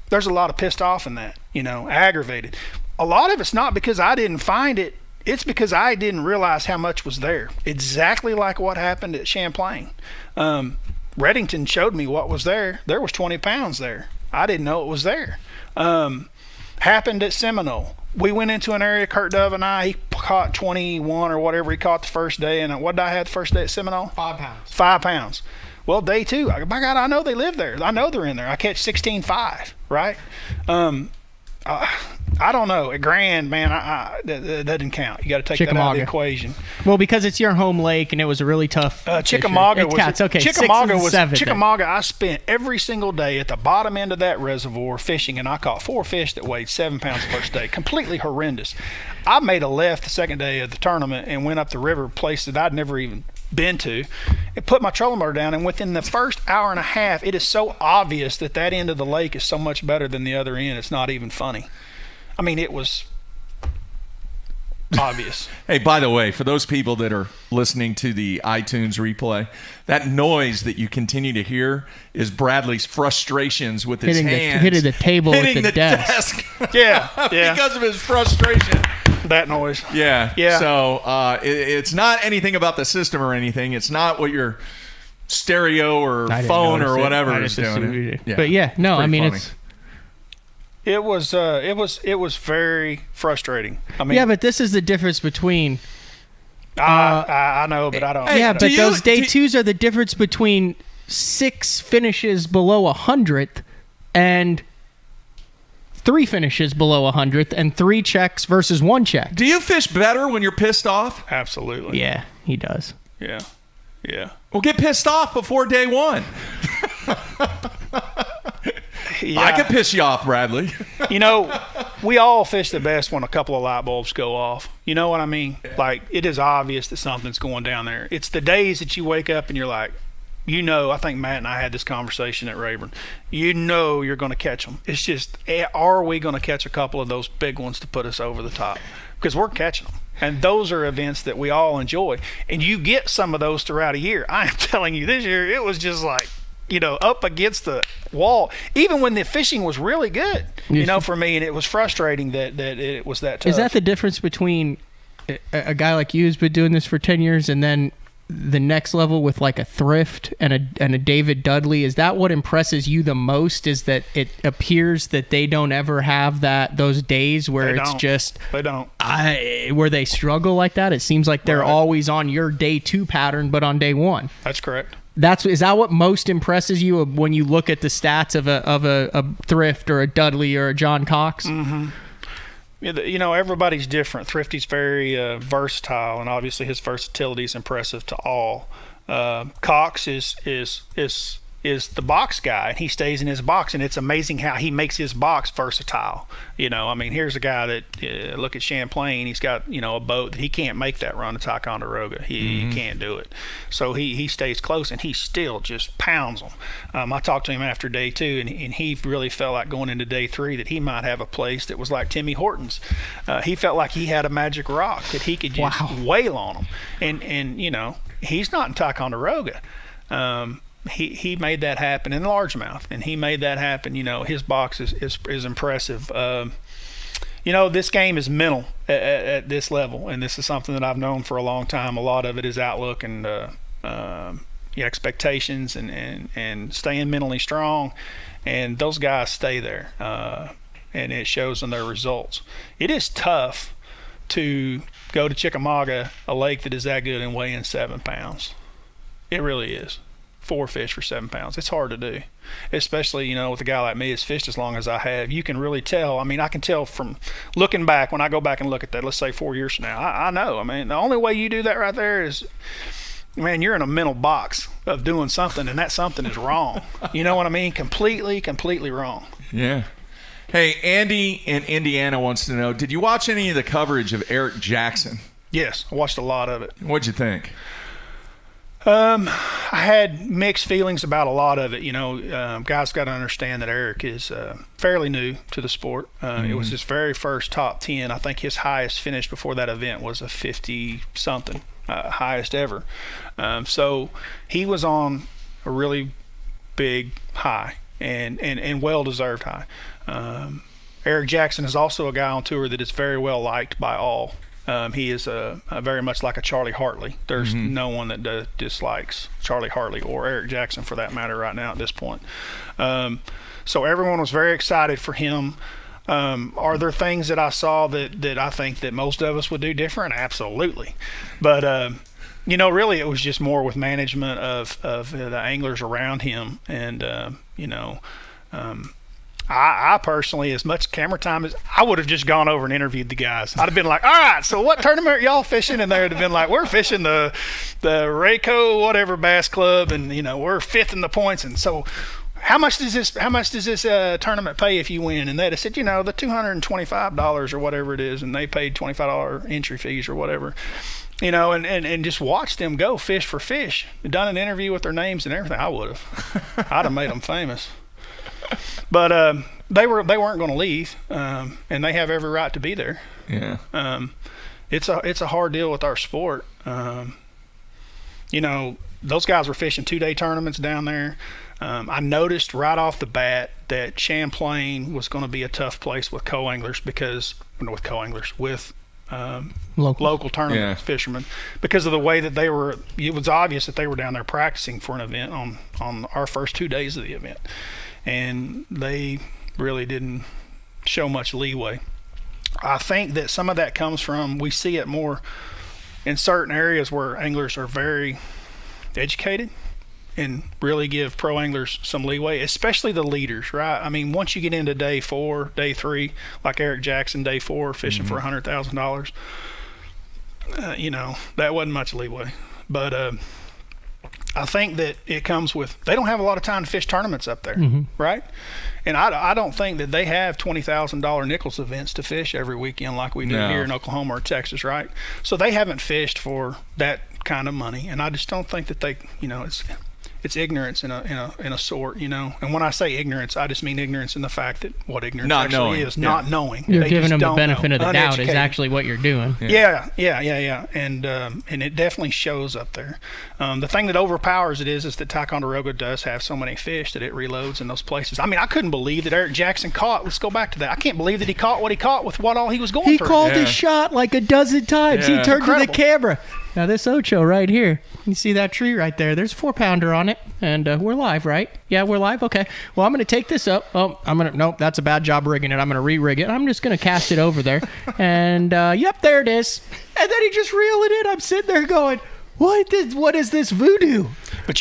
there's a lot of pissed off in that, you know, aggravated. A lot of it's not because I didn't find it. It's because I didn't realize how much was there. Exactly like what happened at Champlain. Reddington showed me what was there. There was 20 pounds there. I didn't know it was there. Happened at Seminole. We went into an area, Kurt Dove and I, he caught 21 or whatever he caught the first day. And what did I have the first day at Seminole? 5 pounds. 5 pounds. Well, day 2, my God, I know they live there. I know they're in there. I catch 16.5, right? I don't know. At Grand, man, that doesn't count. You got to take that out of the equation. Well, because it's your home lake, and it was a really tough. Chickamauga was counts. Okay, Chickamauga. I spent every single day at the bottom end of that reservoir fishing, and I caught 4 fish that weighed 7 pounds the first day. Completely horrendous. I made a left the second day of the tournament and went up the river, place that I'd never even been to, and put my trolling motor down, and within the first hour and a half, it is so obvious that end of the lake is so much better than the other end. It's not even funny. I mean, it was obvious. Hey, by the way, for those people that are listening to the iTunes replay, that noise that you continue to hear is Bradley's frustrations with his hands hitting the table hitting with the desk. Yeah. Because of his frustration. That noise. Yeah. So it's not anything about the system or anything. It's not what your stereo or phone or whatever is doing. Yeah. But yeah, no, I mean, funny. It was very frustrating. I mean, yeah, but this is the difference between. I know, but I don't. Yeah, but those day twos are the difference between 6 finishes below 100th and 3 finishes below 100th and 3 checks versus 1 check. Do you fish better when you're pissed off? Absolutely. Yeah, he does. Yeah. Well, get pissed off before day 1. Yeah. I could piss you off, Bradley. We all fish the best when a couple of light bulbs go off. You know what I mean? Yeah. Like, it is obvious that something's going down there. It's the days that you wake up and you're like, I think Matt and I had this conversation at Rayburn. You're going to catch them. It's just, are we going to catch a couple of those big ones to put us over the top? Because we're catching them. And those are events that we all enjoy. And you get some of those throughout a year. I am telling you, this year, it was just like, up against the wall, even when the fishing was really good, for me, and it was frustrating that it was that tough. Is that the difference between a guy like you who's been doing this for 10 years and then the next level with like a Thrift and a David Dudley? Is that what impresses you the most, is that it appears that they don't ever have those days where where they struggle like that? It seems like they're always on your day 2 pattern, but on day 1. That's correct. Is that what most impresses you when you look at the stats of a Thrift or a Dudley or a John Cox? Mm-hmm. Everybody's different. Thrifty's very versatile, and obviously his versatility is impressive to all. Cox is the box guy, and he stays in his box, and it's amazing how he makes his box versatile. Here's a guy that look at Champlain. He's got a boat that he can't make that run to Ticonderoga. He can't do it, so he stays close, and he still just pounds them. I talked to him after day 2, and he really felt like going into day 3 that he might have a place that was like Timmy Horton's. He felt like he had a magic rock that he could just wail on them, and he's not in Ticonderoga. He made that happen in largemouth, and he made that happen. His box is impressive. This game is mental at this level, and this is something that I've known for a long time. A lot of it is outlook and expectations and staying mentally strong, and those guys stay there, and it shows in their results. It is tough to go to Chickamauga, a lake that is that good, and weigh in 7 pounds. It really is. 4 fish for 7 pounds. It's hard to do, especially with a guy like me that's fished as long as I have. You can really tell. I can tell from looking back, when I go back and look at that, let's say 4 years from now, I know. The only way you do that right there is, man, you're in a mental box of doing something, and that something is wrong. You know what I mean? Completely wrong. Yeah. Hey, Andy in Indiana wants to know, did you watch any of the coverage of Eric Jackson? Yes, I watched a lot of it. What'd you think? I had mixed feelings about a lot of it. Guys got to understand that Eric is fairly new to the sport. It was his very first top 10. I think his highest finish before that event was a 50-something, highest ever. So he was on a really big high and well-deserved high. Eric Jackson is also a guy on tour that is very well liked by all. He is very much like a Charlie Hartley. There's no one that dislikes Charlie Hartley or Eric Jackson for that matter right now at this point. So everyone was very excited for him. Are there things that I saw that I think that most of us would do different? Absolutely. But, really it was just more with management of the anglers around him. And, I personally, as much camera time as I would have just gone over and interviewed the guys. I'd have been like, all right, so what tournament are y'all fishing? And they'd have been like, we're fishing the Rayco whatever bass club, and we're fifth in the points. And so how much does this tournament pay if you win? And they'd have said, the $225 or whatever it is, and they paid $25 entry fees or whatever. And just watch them go fish for fish. Done an interview with their names and everything. I would have. I'd have made them famous. But they weren't going to leave, and they have every right to be there. Yeah. It's a hard deal with our sport. Those guys were fishing 2-day tournaments down there. I noticed right off the bat that Champlain was going to be a tough place with with local tournament fishermen, because of the way that it was obvious that they were down there practicing for an event on our first 2 days of the event, and they really didn't show much leeway. I think that some of that comes from, we see it more in certain areas where anglers are very educated and really give pro anglers some leeway, especially the leaders, right? I mean, once you get into day 4, day 3, like Eric Jackson, day 4, fishing for $100,000, that wasn't much leeway. But I think that it comes with, they don't have a lot of time to fish tournaments up there, right? And I don't think that they have $20,000 Nichols events to fish every weekend like we do here in Oklahoma or Texas, right? So they haven't fished for that kind of money, and I just don't think that they, it's ignorance in a sort, And when I say ignorance, I just mean ignorance in the fact that what ignorance is, not knowing. You're giving them the benefit of the doubt is actually what you're doing. Yeah. And it definitely shows up there. The thing that overpowers it is that Ticonderoga does have so many fish that it reloads in those places. I mean, I couldn't believe that Eric Jackson caught. Let's go back to that. I can't believe that he caught what he caught with what all he was going through. He called his shot like a dozen times. Yeah. He turned to the camera. Now this Ocho right here, you see that tree right there? There's a 4-pounder on it, and we're live, right? Yeah, we're live. Okay. Well, I'm going to take this up. Oh, nope, that's a bad job rigging it. I'm going to re-rig it. I'm just going to cast it over there, and yep, there it is. And then he just reeled it in. I'm sitting there going, what is this voodoo? But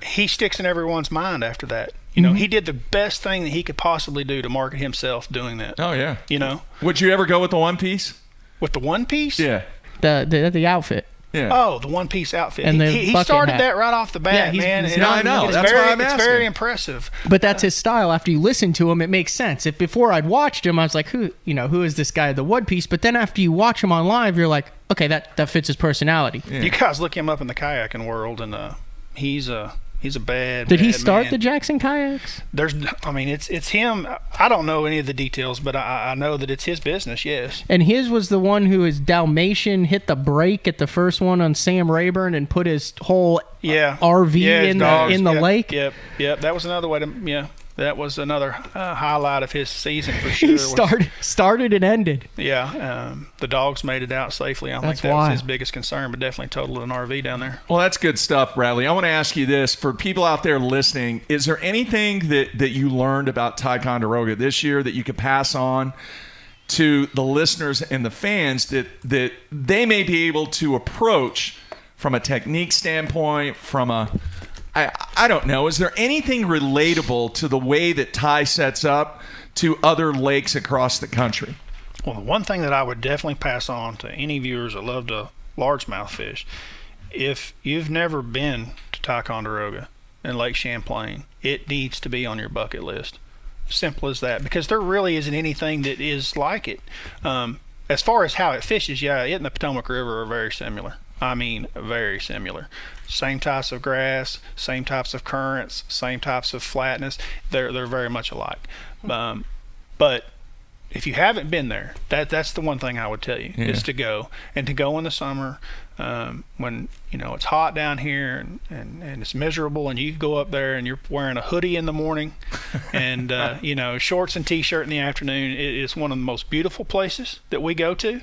he sticks in everyone's mind after that. He did the best thing that he could possibly do to market himself doing that. Oh yeah. Would you ever go with the one piece? With the one piece? Yeah. The outfit. Yeah. Oh, the one-piece outfit. And he started that right off the bat, man. I know. That's why I'm asking. It's very impressive. But that's his style. After you listen to him, it makes sense. If before I'd watched him, I was like, who is this guy, the one piece? But then after you watch him on live, you're like, okay, that fits his personality. Yeah. You guys look him up in the kayaking world, and he's a bad. Did he start man. the Jackson kayaks? It's him. I don't know any of the details, but I know that it's his business. Yes. And his was the one who is Dalmatian hit the brake at the first one on Sam Rayburn and put his whole RV in the lake. Yep. That was another way to That was another highlight of his season for sure. He started and ended. Yeah, the dogs made it out safely. I think that was his biggest concern, but definitely totaled an RV down there. Well, that's good stuff, Bradley. I want to ask you this. For people out there listening, is there anything that you learned about Ticonderoga this year that you could pass on to the listeners and the fans that they may be able to approach from a technique standpoint, from a I don't know. Is there anything relatable to the way that Ty sets up to other lakes across the country? Well, the one thing that I would definitely pass on to any viewers that love to largemouth fish, if you've never been to Ticonderoga and Lake Champlain, it needs to be on your bucket list. Simple as that, because there really isn't anything that is like it. As far as how it fishes, it and the Potomac River are very similar. I mean, very similar. Same types of grass, same types of currents, same types of flatness. They're very much alike. But if you haven't been there, that's the one thing I would tell you is to go, and to go in the summer when it's hot down here and it's miserable, and you go up there and you're wearing a hoodie in the morning and shorts and t-shirt in the afternoon. It is one of the most beautiful places that we go to,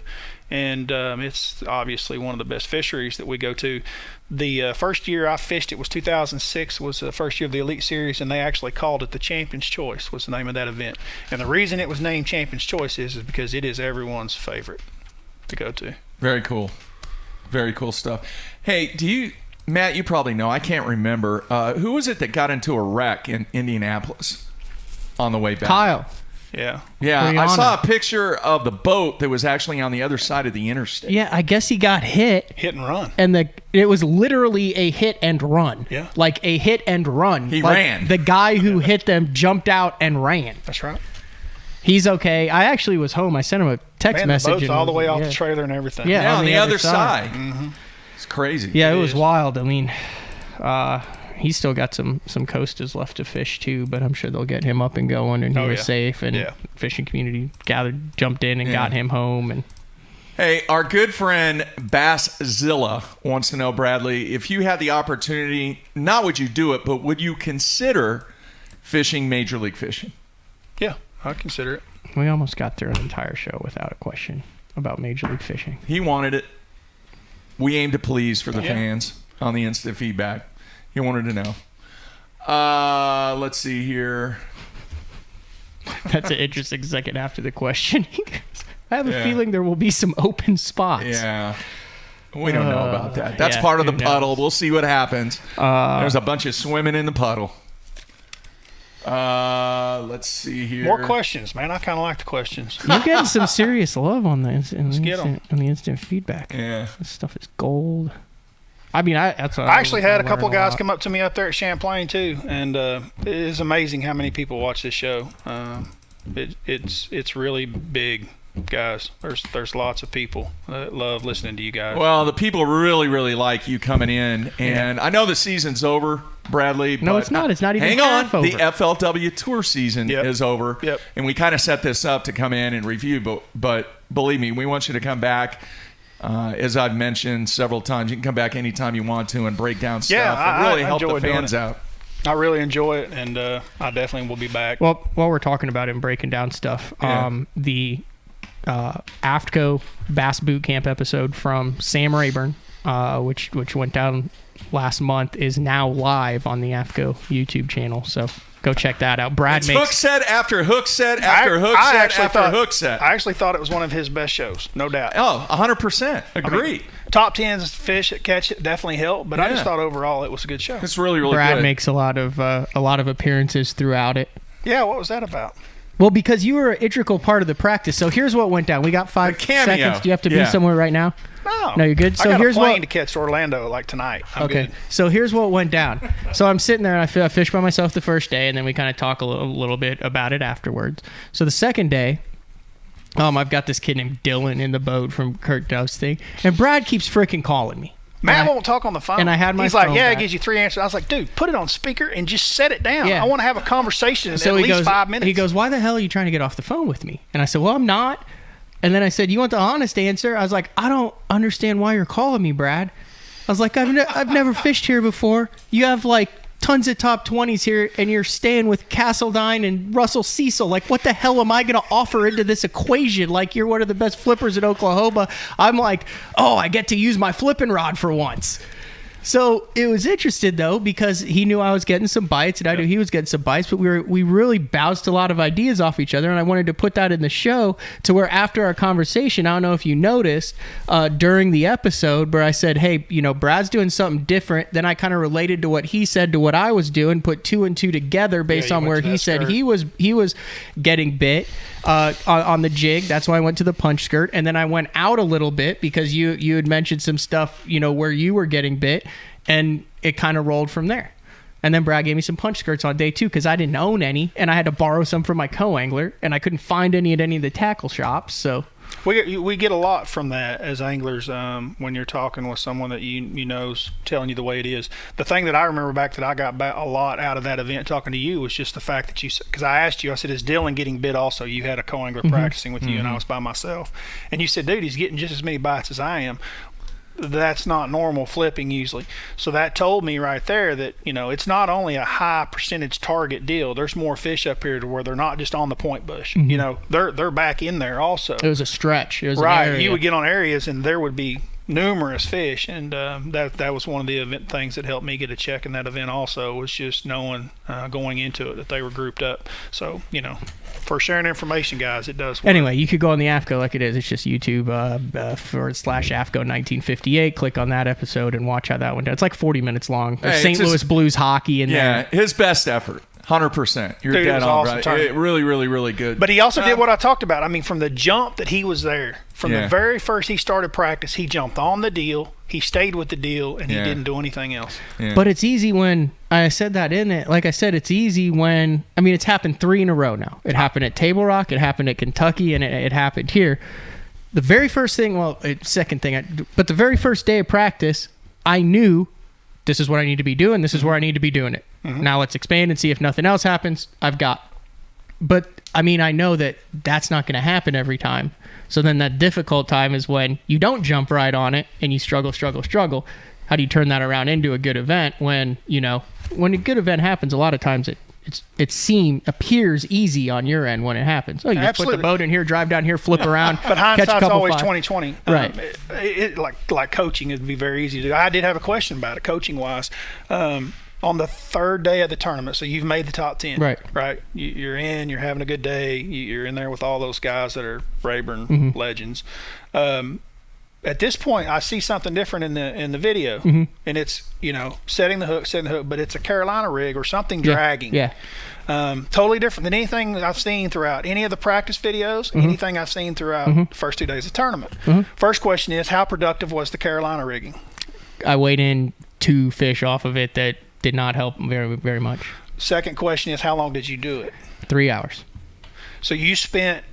and it's obviously one of the best fisheries that we go to. The first year I fished it was 2006, was the first year of the Elite Series, and they actually called it the Champion's Choice was the name of that event. And the reason it was named Champion's Choice is because it is everyone's favorite to go to. Very cool. Very cool stuff. Hey, Matt, you probably know, I can't remember, who was it that got into a wreck in Indianapolis? on the way back. Kyle. Yeah. Yeah, I Brianna. saw a picture of the boat that was actually on the other side of the interstate. Yeah, I guess he got hit. Hit and run. And it was literally a hit and run. Yeah. Like a hit and run. He Like, ran. The guy who hit them jumped out and ran. That's right. He's okay. I actually was home. I sent him a text Man, message. the boat's and all the way off yeah. the trailer and everything. Yeah. Yeah, on the other side. Mm-hmm. It's crazy. Yeah, it was is. wild. I mean, he's still got some coasters left to fish too, but I'm sure they'll get him up and going, and he was safe, and fishing community jumped in and got him home. And Hey, our good friend Basszilla wants to know, Bradley, if you had the opportunity, not would you do it, but would you consider fishing Major League Fishing? Yeah, I'd consider it. we almost got through an entire show without a question about Major League Fishing. He wanted it. We aim to please for the fans on the instant feedback. He wanted to know. Let's see here. That's an interesting second after the question. I have a feeling there will be some open spots. Yeah. We don't know about that. That's yeah, part of the who puddle. knows? We'll see what happens. There's a bunch of swimming in the puddle. Let's see here. More questions, man. I kind of like the questions. You're getting some serious love on the instant feedback. Yeah. This stuff is gold. I mean, that's what I actually had a couple learned guys lot. come up to me out there at Champlain too, and it is amazing how many people watch this show. It's really big, guys. There's lots of people that love listening to you guys. Well, the people really, really like you coming in, and I know the seasion's over, Bradley. No, but it's not. It's not even hang on. half over. The FLW Tour season is over, and we kind of set this up to come in and review. But believe me, we want you to come back. As I've mentioned several times, you can come back anytime you want to and break down stuff. Yeah, and really I help enjoy the fans doing it. out. I really enjoy it, and I definitely will be back. Well, while we're talking about it and breaking down stuff, the AFTCO Bass Boot Camp episode from Sam Rayburn, which went down last month, is now live on the AFTCO YouTube channel. So go check that out. Brad makes hook set after hook set after hook set after hook set. I actually thought it was one of his best shows, no doubt. Oh, 100%. Agree. I mean, top 10's fish that catch it definitely helped, but I just thought overall it was a good show. It's really, really Brad good. makes a lot of appearances throughout it. Yeah, what was that about? Well, because you were an integral part of the practice. So here's what went down. We got 5 seconds. Do you have to be somewhere right now? No, you're good. So I got here's a plane what to catch to Orlando like tonight. I'm good. So here's what went down. So I'm sitting there and I fished by myself the first day, and then we kind of talk a little bit about it afterwards. So the second day, I've got this kid named Dylan in the boat from Kurt Dove's thing, and Brad keeps freaking calling me. Matt won't talk on the phone. And I had my He's phone like, yeah, back. it gives you 3 answers. I was like, dude, put it on speaker and just set it down. Yeah. I want to have a conversation in So at he least goes, 5 minutes. He goes, why the hell are you trying to get off the phone with me? And I said, well, I'm not. And then I said, you want the honest answer? I was like, I don't understand why you're calling me, Brad. I was like, I've never fished here before. You have like tons of top 20s here, and you're staying with Castledine and Russell Cecil. Like, what the hell am I going to offer into this equation? Like, you're one of the best flippers in Oklahoma. I'm like, oh, I get to use my flipping rod for once. So it was interesting though, because he knew I was getting some bites and I knew he was getting some bites, but we really bounced a lot of ideas off each other, and I wanted to put that in the show to where after our conversation, I don't know if you noticed during the episode where I said, hey, Brad's doing something different. Then I kind of related to what he said to what I was doing, put 2 and 2 together based on where he said he was getting bit on the jig. That's why I went to the punch skirt, and then I went out a little bit because you had mentioned some stuff, where you were getting bit. And it kind of rolled from there. And then Brad gave me some punch skirts on day 2 because I didn't own any, and I had to borrow some from my co-angler, and I couldn't find any at any of the tackle shops. So we get a lot from that as anglers when you're talking with someone that you know's telling you the way it is. The thing that I remember back that I got back a lot out of that event talking to you was just the fact that because I asked you, I said, is Dylan getting bit also? You had a co-angler practicing with you, and I was by myself. And you said, dude, he's getting just as many bites as I am. That's not normal flipping usually. So that told me right there that, it's not only a high percentage target deal. There's more fish up here to where they're not just on the point bush. They're back in there also. It was a stretch. It was right. An area. You would get on areas and there would be numerous fish, and that was one of the event things that helped me get a check in that event also, was just knowing going into it that they were grouped up. So for sharing information, guys, it does work. Anyway, you could go on the AFCO like it is. It's just YouTube /AFCO 1958. Click on that episode and watch how that went down. It's like 40 minutes long. There's St. Louis Blues hockey in there. Yeah, his best effort. 100%. You're Dude, it dead was on, awesome right? tournament. Really, really, really good. But he also did what I talked about. I mean, from the jump that he was there, from Yeah. the very first he started practice, he jumped on the deal, he stayed with the deal, and he Yeah. didn't do anything else. Yeah. But it's easy when I said that in it. Like I said, it's easy when it's happened 3 in a row now. It happened at Table Rock, it happened at Kentucky, and it happened here. The very first thing, second thing, but the very first day of practice, I knew this is what I need to be doing. This is where I need to be doing it. Now let's expand and see if nothing else happens. But I know that that's not going to happen every time. So then that difficult time is when you don't jump right on it and you struggle. How do you turn that around into a good event when a good event happens? A lot of times it appears easy on your end when it happens. Oh, you just put the boat in here, drive down here, flip around. But hindsight's always 20/20. Right. Like coaching, it'd be very easy to do. I did have a question about it, coaching wise. On the third day of the tournament, so you've made the top 10. Right. You're in. You're having a good day. You're in there with all those guys that are Rayburn legends. At this point, I see something different in the video, and it's setting the hook, but it's a Carolina rig or something dragging. Yeah. Totally different than anything I've seen throughout any of the practice videos, anything I've seen throughout the first 2 days of tournament. First question is, how productive was the Carolina rigging? I weighed in 2 fish off of it that did not help very, very much. Second question is, how long did you do it? 3 hours. So you spent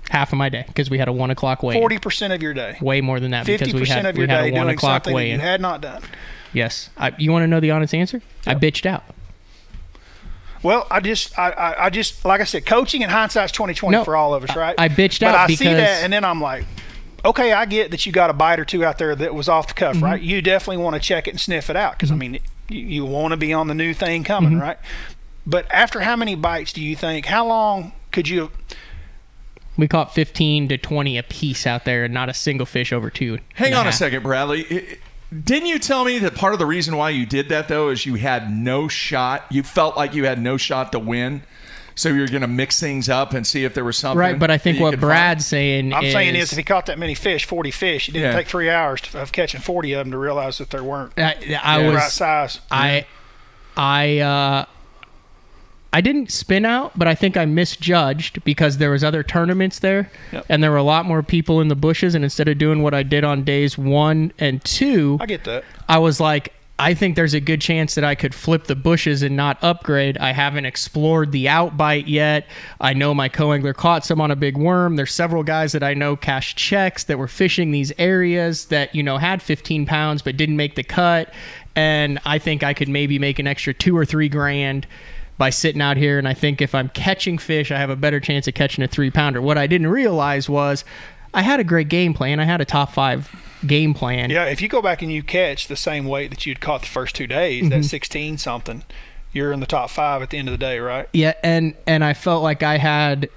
half of my day because we had a 1 o'clock weigh. 40% of your day. Way more than that because we had of your a day 1 doing o'clock something that weigh. you had not done. Yes. You want to know the honest answer? Yep. I bitched out. Well, I just like I said, coaching and hindsight's 20/20 for all of us, right? I bitched out but I because see that, and then I'm like, okay, I get that you got a bite or two out there that was off the cuff, right? You definitely want to check it and sniff it out because you want to be on the new thing coming, right? But after how many bites do you think? How long could you? We caught 15 to 20 a piece out there, and not a single fish over 2. Hang on a second, Bradley. Didn't you tell me that part of the reason why you did that though is you had no shot? You felt like you had no shot to win. So you're going to mix things up and see if there was something. Right, but I think what Brad's saying I'm saying is if he caught that many fish, 40 fish, it didn't take 3 hours of catching 40 of them to realize that there weren't the right size. I didn't spin out, but I think I misjudged because there was other tournaments there, and there were a lot more people in the bushes, and instead of doing what I did on days 1 and 2, I get that. I was like, I think there's a good chance that I could flip the bushes and not upgrade. I haven't explored the outbite yet. I know my co-angler caught some on a big worm. There's several guys that I know cashed checks that were fishing these areas that, had 15 pounds but didn't make the cut. And I think I could maybe make an extra $2 or $3 grand by sitting out here. And I think if I'm catching fish, I have a better chance of catching a 3-pounder. What I didn't realize was I had a great game plan. I had a top 5 game plan. Yeah, if you go back and you catch the same weight that you'd caught the first 2 days, that 16 something, you're in the top 5 at the end of the day, right? Yeah, and I felt like I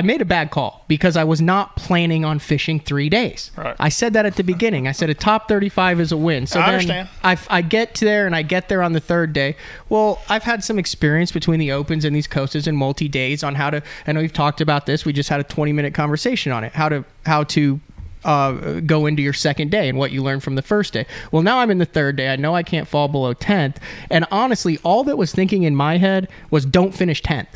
made a bad call because I was not planning on fishing 3 days. Right. I said that at the beginning. I said a top 35 is a win. So I then understand. I get there and I get there on the 3rd day. Well, I've had some experience between the opens and these coasters and multi-days on how to, I know we've talked about this. We just had a 20-minute conversation on it, how to go into your 2nd day and what you learned from the 1st day. Well, now I'm in the 3rd day. I know I can't fall below 10th. And honestly, all that was thinking in my head was don't finish 10th.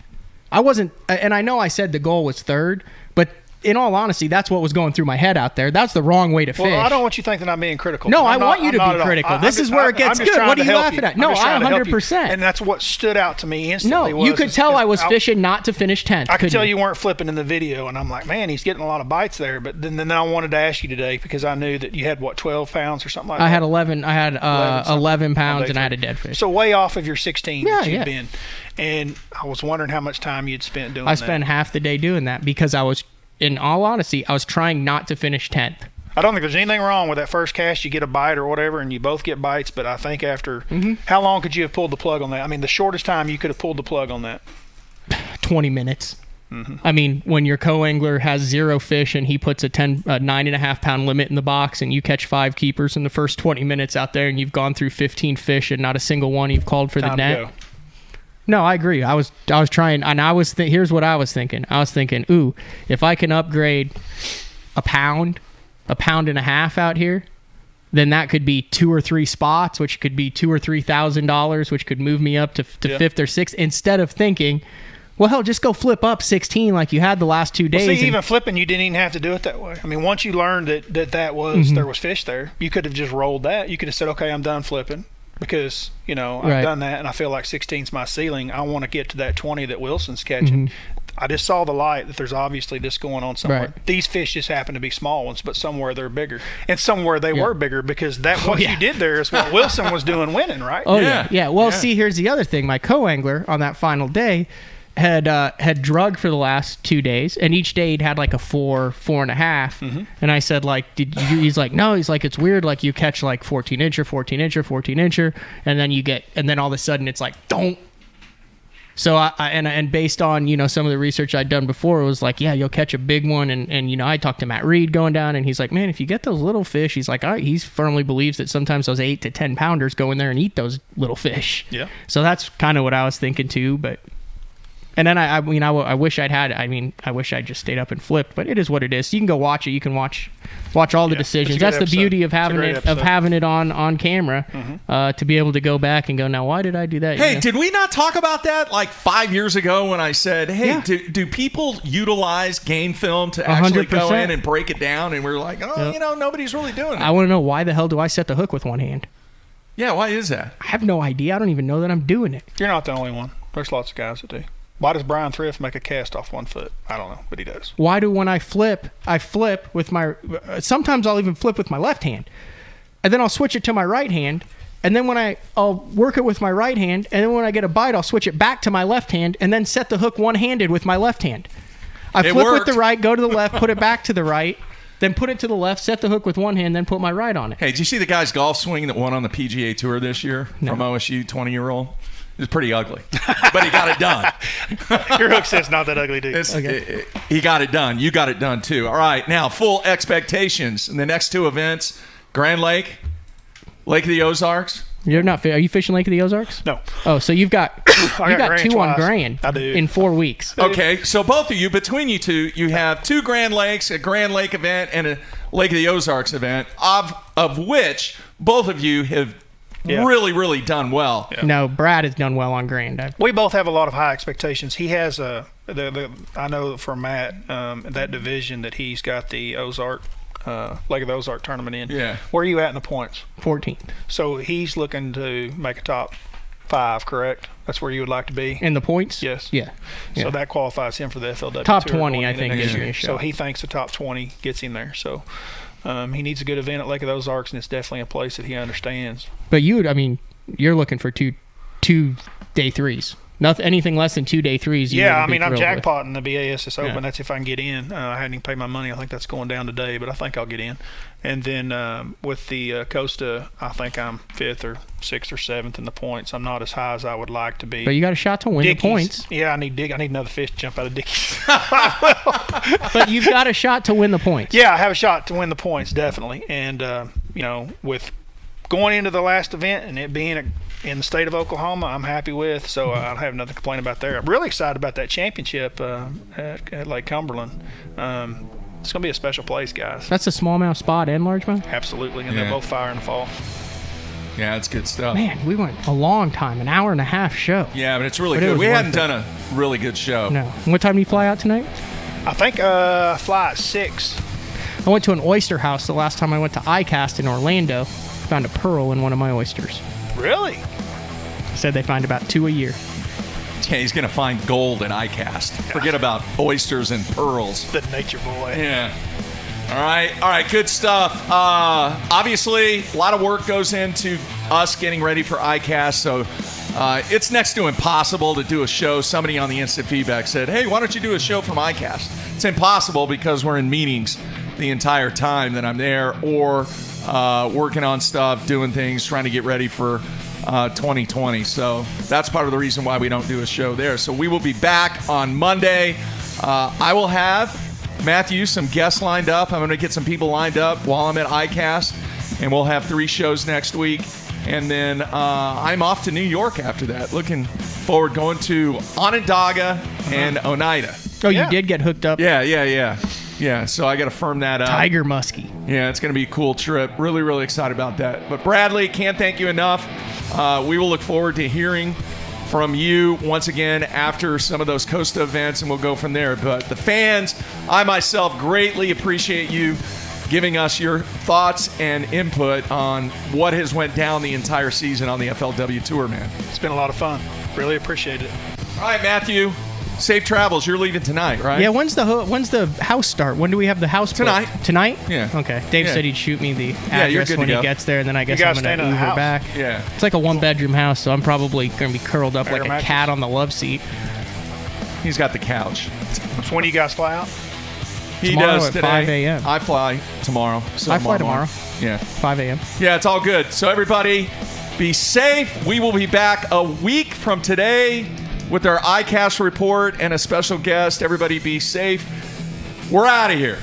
I wasn't, and I know I said the goal was 3rd, but in all honesty, that's what was going through my head out there. That's the wrong way to fish. Well, I don't want you thinking that I'm being critical. No, I want you to be critical. This is where it gets good. What are you laughing at? No, I 100%. And that's what stood out to me instantly. No, you could tell I was fishing not to finish 10th. I could tell you weren't flipping in the video, and I'm like, man, he's getting a lot of bites there. But then I wanted to ask you today because I knew that you had, 12 pounds or something like that? I had 11. I had 11 pounds, and I had a dead fish. So way off of your 16 that you've Yeah. been. And I was wondering how much time you'd spent doing that. I spent half the day doing that because I was, in all honesty, I was trying not to finish 10th. I don't think there's anything wrong with that first cast. You get a bite or whatever, and you both get bites. But I think after, how long could you have pulled the plug on that? I mean, the shortest time you could have pulled the plug on that? 20 minutes. I mean, when your co-angler has 0 fish and he puts a 9.5 pound limit in the box and you catch 5 keepers in the first 20 minutes out there and you've gone through 15 fish and not a single one you've called for the net. No, I agree. I was trying, and here's what I was thinking. I was thinking, ooh, if I can upgrade a pound and a half out here, then that could be 2 or 3 spots, which could be $2,000 or $3,000, which could move me up to 5th or 6th, instead of thinking, well, hell, just go flip up 16 like you had the last 2 days. Well, see, even flipping, you didn't even have to do it that way. I mean, once you learned that was there was fish there, you could have just rolled that. You could have said, okay, I'm done flipping because, I've done that and I feel like 16's my ceiling. I want to get to that 20 that Wilson's catching. I just saw the light that there's obviously this going on somewhere. Right. These fish just happen to be small ones, but somewhere they're bigger. And somewhere they were bigger because what you did there is what Wilson was doing winning, right? Oh, yeah. Well, see, here's the other thing. My co-angler on that final day had drug for the last 2 days, and each day he'd had like a 4.5. And I said, like, he's like, no, he's like, it's weird, like you catch like 14-incher, and then all of a sudden it's like, don't. So and based on some of the research I'd done before, it was like, yeah, you'll catch a big one, and I talked to Matt Reed going down, and he's like, man, if you get those little fish, he's like, he firmly believes that sometimes those 8 to 10 pounders go in there and eat those little fish. Yeah. So that's kind of what I was thinking too, but. And then I wish I wish I'd just stayed up and flipped, but it is what it is. You can go watch it. You can watch all the decisions. That's the beauty of having it on camera, to be able to go back and go, now why did I do that? Hey, did we not talk about that like 5 years ago when I said, hey, do people utilize game film to actually 100%. go in and break it down? And we're like, nobody's really doing it. I want to know, why the hell do I set the hook with one hand? Yeah, why is that? I have no idea. I don't even know that I'm doing it. You're not the only one. There's lots of guys that do. Why does Brian Thrift make a cast off 1 foot? I don't know, but he does. Why do when I flip with my... sometimes I'll even flip with my left hand. And then I'll switch it to my right hand. And then I'll work it with my right hand. And then when I get a bite, I'll switch it back to my left hand and then set the hook one-handed with my left hand. I flip with the right, go to the left, put it back to the right, then put it to the left, set the hook with one hand, then put my right on it. Hey, did you see the guy's golf swing that won on the PGA Tour this year from OSU, 20-year-old? It was pretty ugly, but he got it done. Your hook says not that ugly, dude. He got it done. You got it done, too. All right, now, full expectations. In the next 2 events, Grand Lake, Lake of the Ozarks. You're not. Are you fishing Lake of the Ozarks? No. Oh, so you've got 2 on Grand I do. in 4 weeks. Okay, so both of you, between you two, you have 2 Grand Lakes, a Grand Lake event, and a Lake of the Ozarks event, of which both of you have really, really done well. Yeah. No, Brad has done well on Grand. We both have a lot of high expectations. He has I know for Matt, that division that he's got the Ozark, Lake of the Ozark tournament in. Yeah. Where are you at in the points? 14th. So he's looking to make a top 5, correct? That's where you would like to be? In the points? Yes. Yeah. So that qualifies him for the FLW top Tour 20, I think, gives me a shot. So he thinks the top 20 gets him there. So he needs a good event at Lake of the Ozarks, and it's definitely a place that he understands. But you're looking for two day 3s. Anything less than 2 day 3s. Yeah, I'm jackpotting the BASS Open. That's if I can get in. I haven't even paid my money. I think that's going down today, but I think I'll get in. And then with the Costa, I think I'm 5th or 6th or 7th in the points. I'm not as high as I would like to be. But you got a shot to win Dickies. The points. Yeah, I need another fish to jump out of Dickies. But you've got a shot to win the points. Yeah, I have a shot to win the points, definitely. And, with going into the last event and it being in the state of Oklahoma, I'm happy with. So I have nothing to complain about there. I'm really excited about that championship at Lake Cumberland. It's going to be a special place, guys. That's a smallmouth spot and largemouth? Absolutely, and they're both fire in the fall. Yeah, it's good stuff. Man, we went a long time, an hour and a half show. Yeah, but it's really good. We hadn't done a really good show. No. What time do you fly out tonight? I think fly at 6. I went to an oyster house the last time I went to ICAST in Orlando. Found a pearl in one of my oysters. Really? Said they find about 2 a year. Yeah, he's going to find gold at ICAST. Forget about oysters and pearls. The nature boy. Yeah. All right, good stuff. Obviously, a lot of work goes into us getting ready for ICAST, so it's next to impossible to do a show. Somebody on the instant feedback said, hey, why don't you do a show from ICAST? It's impossible because we're in meetings the entire time that I'm there, or working on stuff, doing things, trying to get ready for 2020. So that's part of the reason why we don't do a show there. So we will be back on Monday. I will have, Matthew, some guests lined up. I'm going to get some people lined up while I'm at ICAST, and we'll have 3 shows next week. And then I'm off to New York after that. Looking forward going to Onondaga and Oneida. Oh, you did get hooked up? Yeah. Yeah, so I got to firm that up. Tiger Muskie. Yeah, it's going to be a cool trip. Really, really excited about that. But Bradley, can't thank you enough. We will look forward to hearing from you once again after some of those Costa events, and we'll go from there. But the fans, I myself greatly appreciate you giving us your thoughts and input on what has went down the entire season on the FLW Tour, man. It's been a lot of fun. Really appreciate it. All right, Matthew, safe travels. You're leaving tonight, right? Yeah, when's the house start? When do we have the house booked? Tonight. Tonight? Yeah. Okay. Dave Yeah. said he'd shoot me the you're address good when to he go. gets there, and then I guess guys I'm going staying to in the Uber house? back. Yeah. It's like a one-bedroom house, so I'm probably going to be curled up like a mattress. cat on the love seat. He's got the couch. So when do you guys fly out? He Tomorrow does at today. 5 a.m. I fly tomorrow. So I fly tomorrow. Yeah. 5 a.m. Yeah, it's all good. So everybody, be safe. We will be back a week from today with our ICAST report and a special guest. Everybody be safe. We're out of here.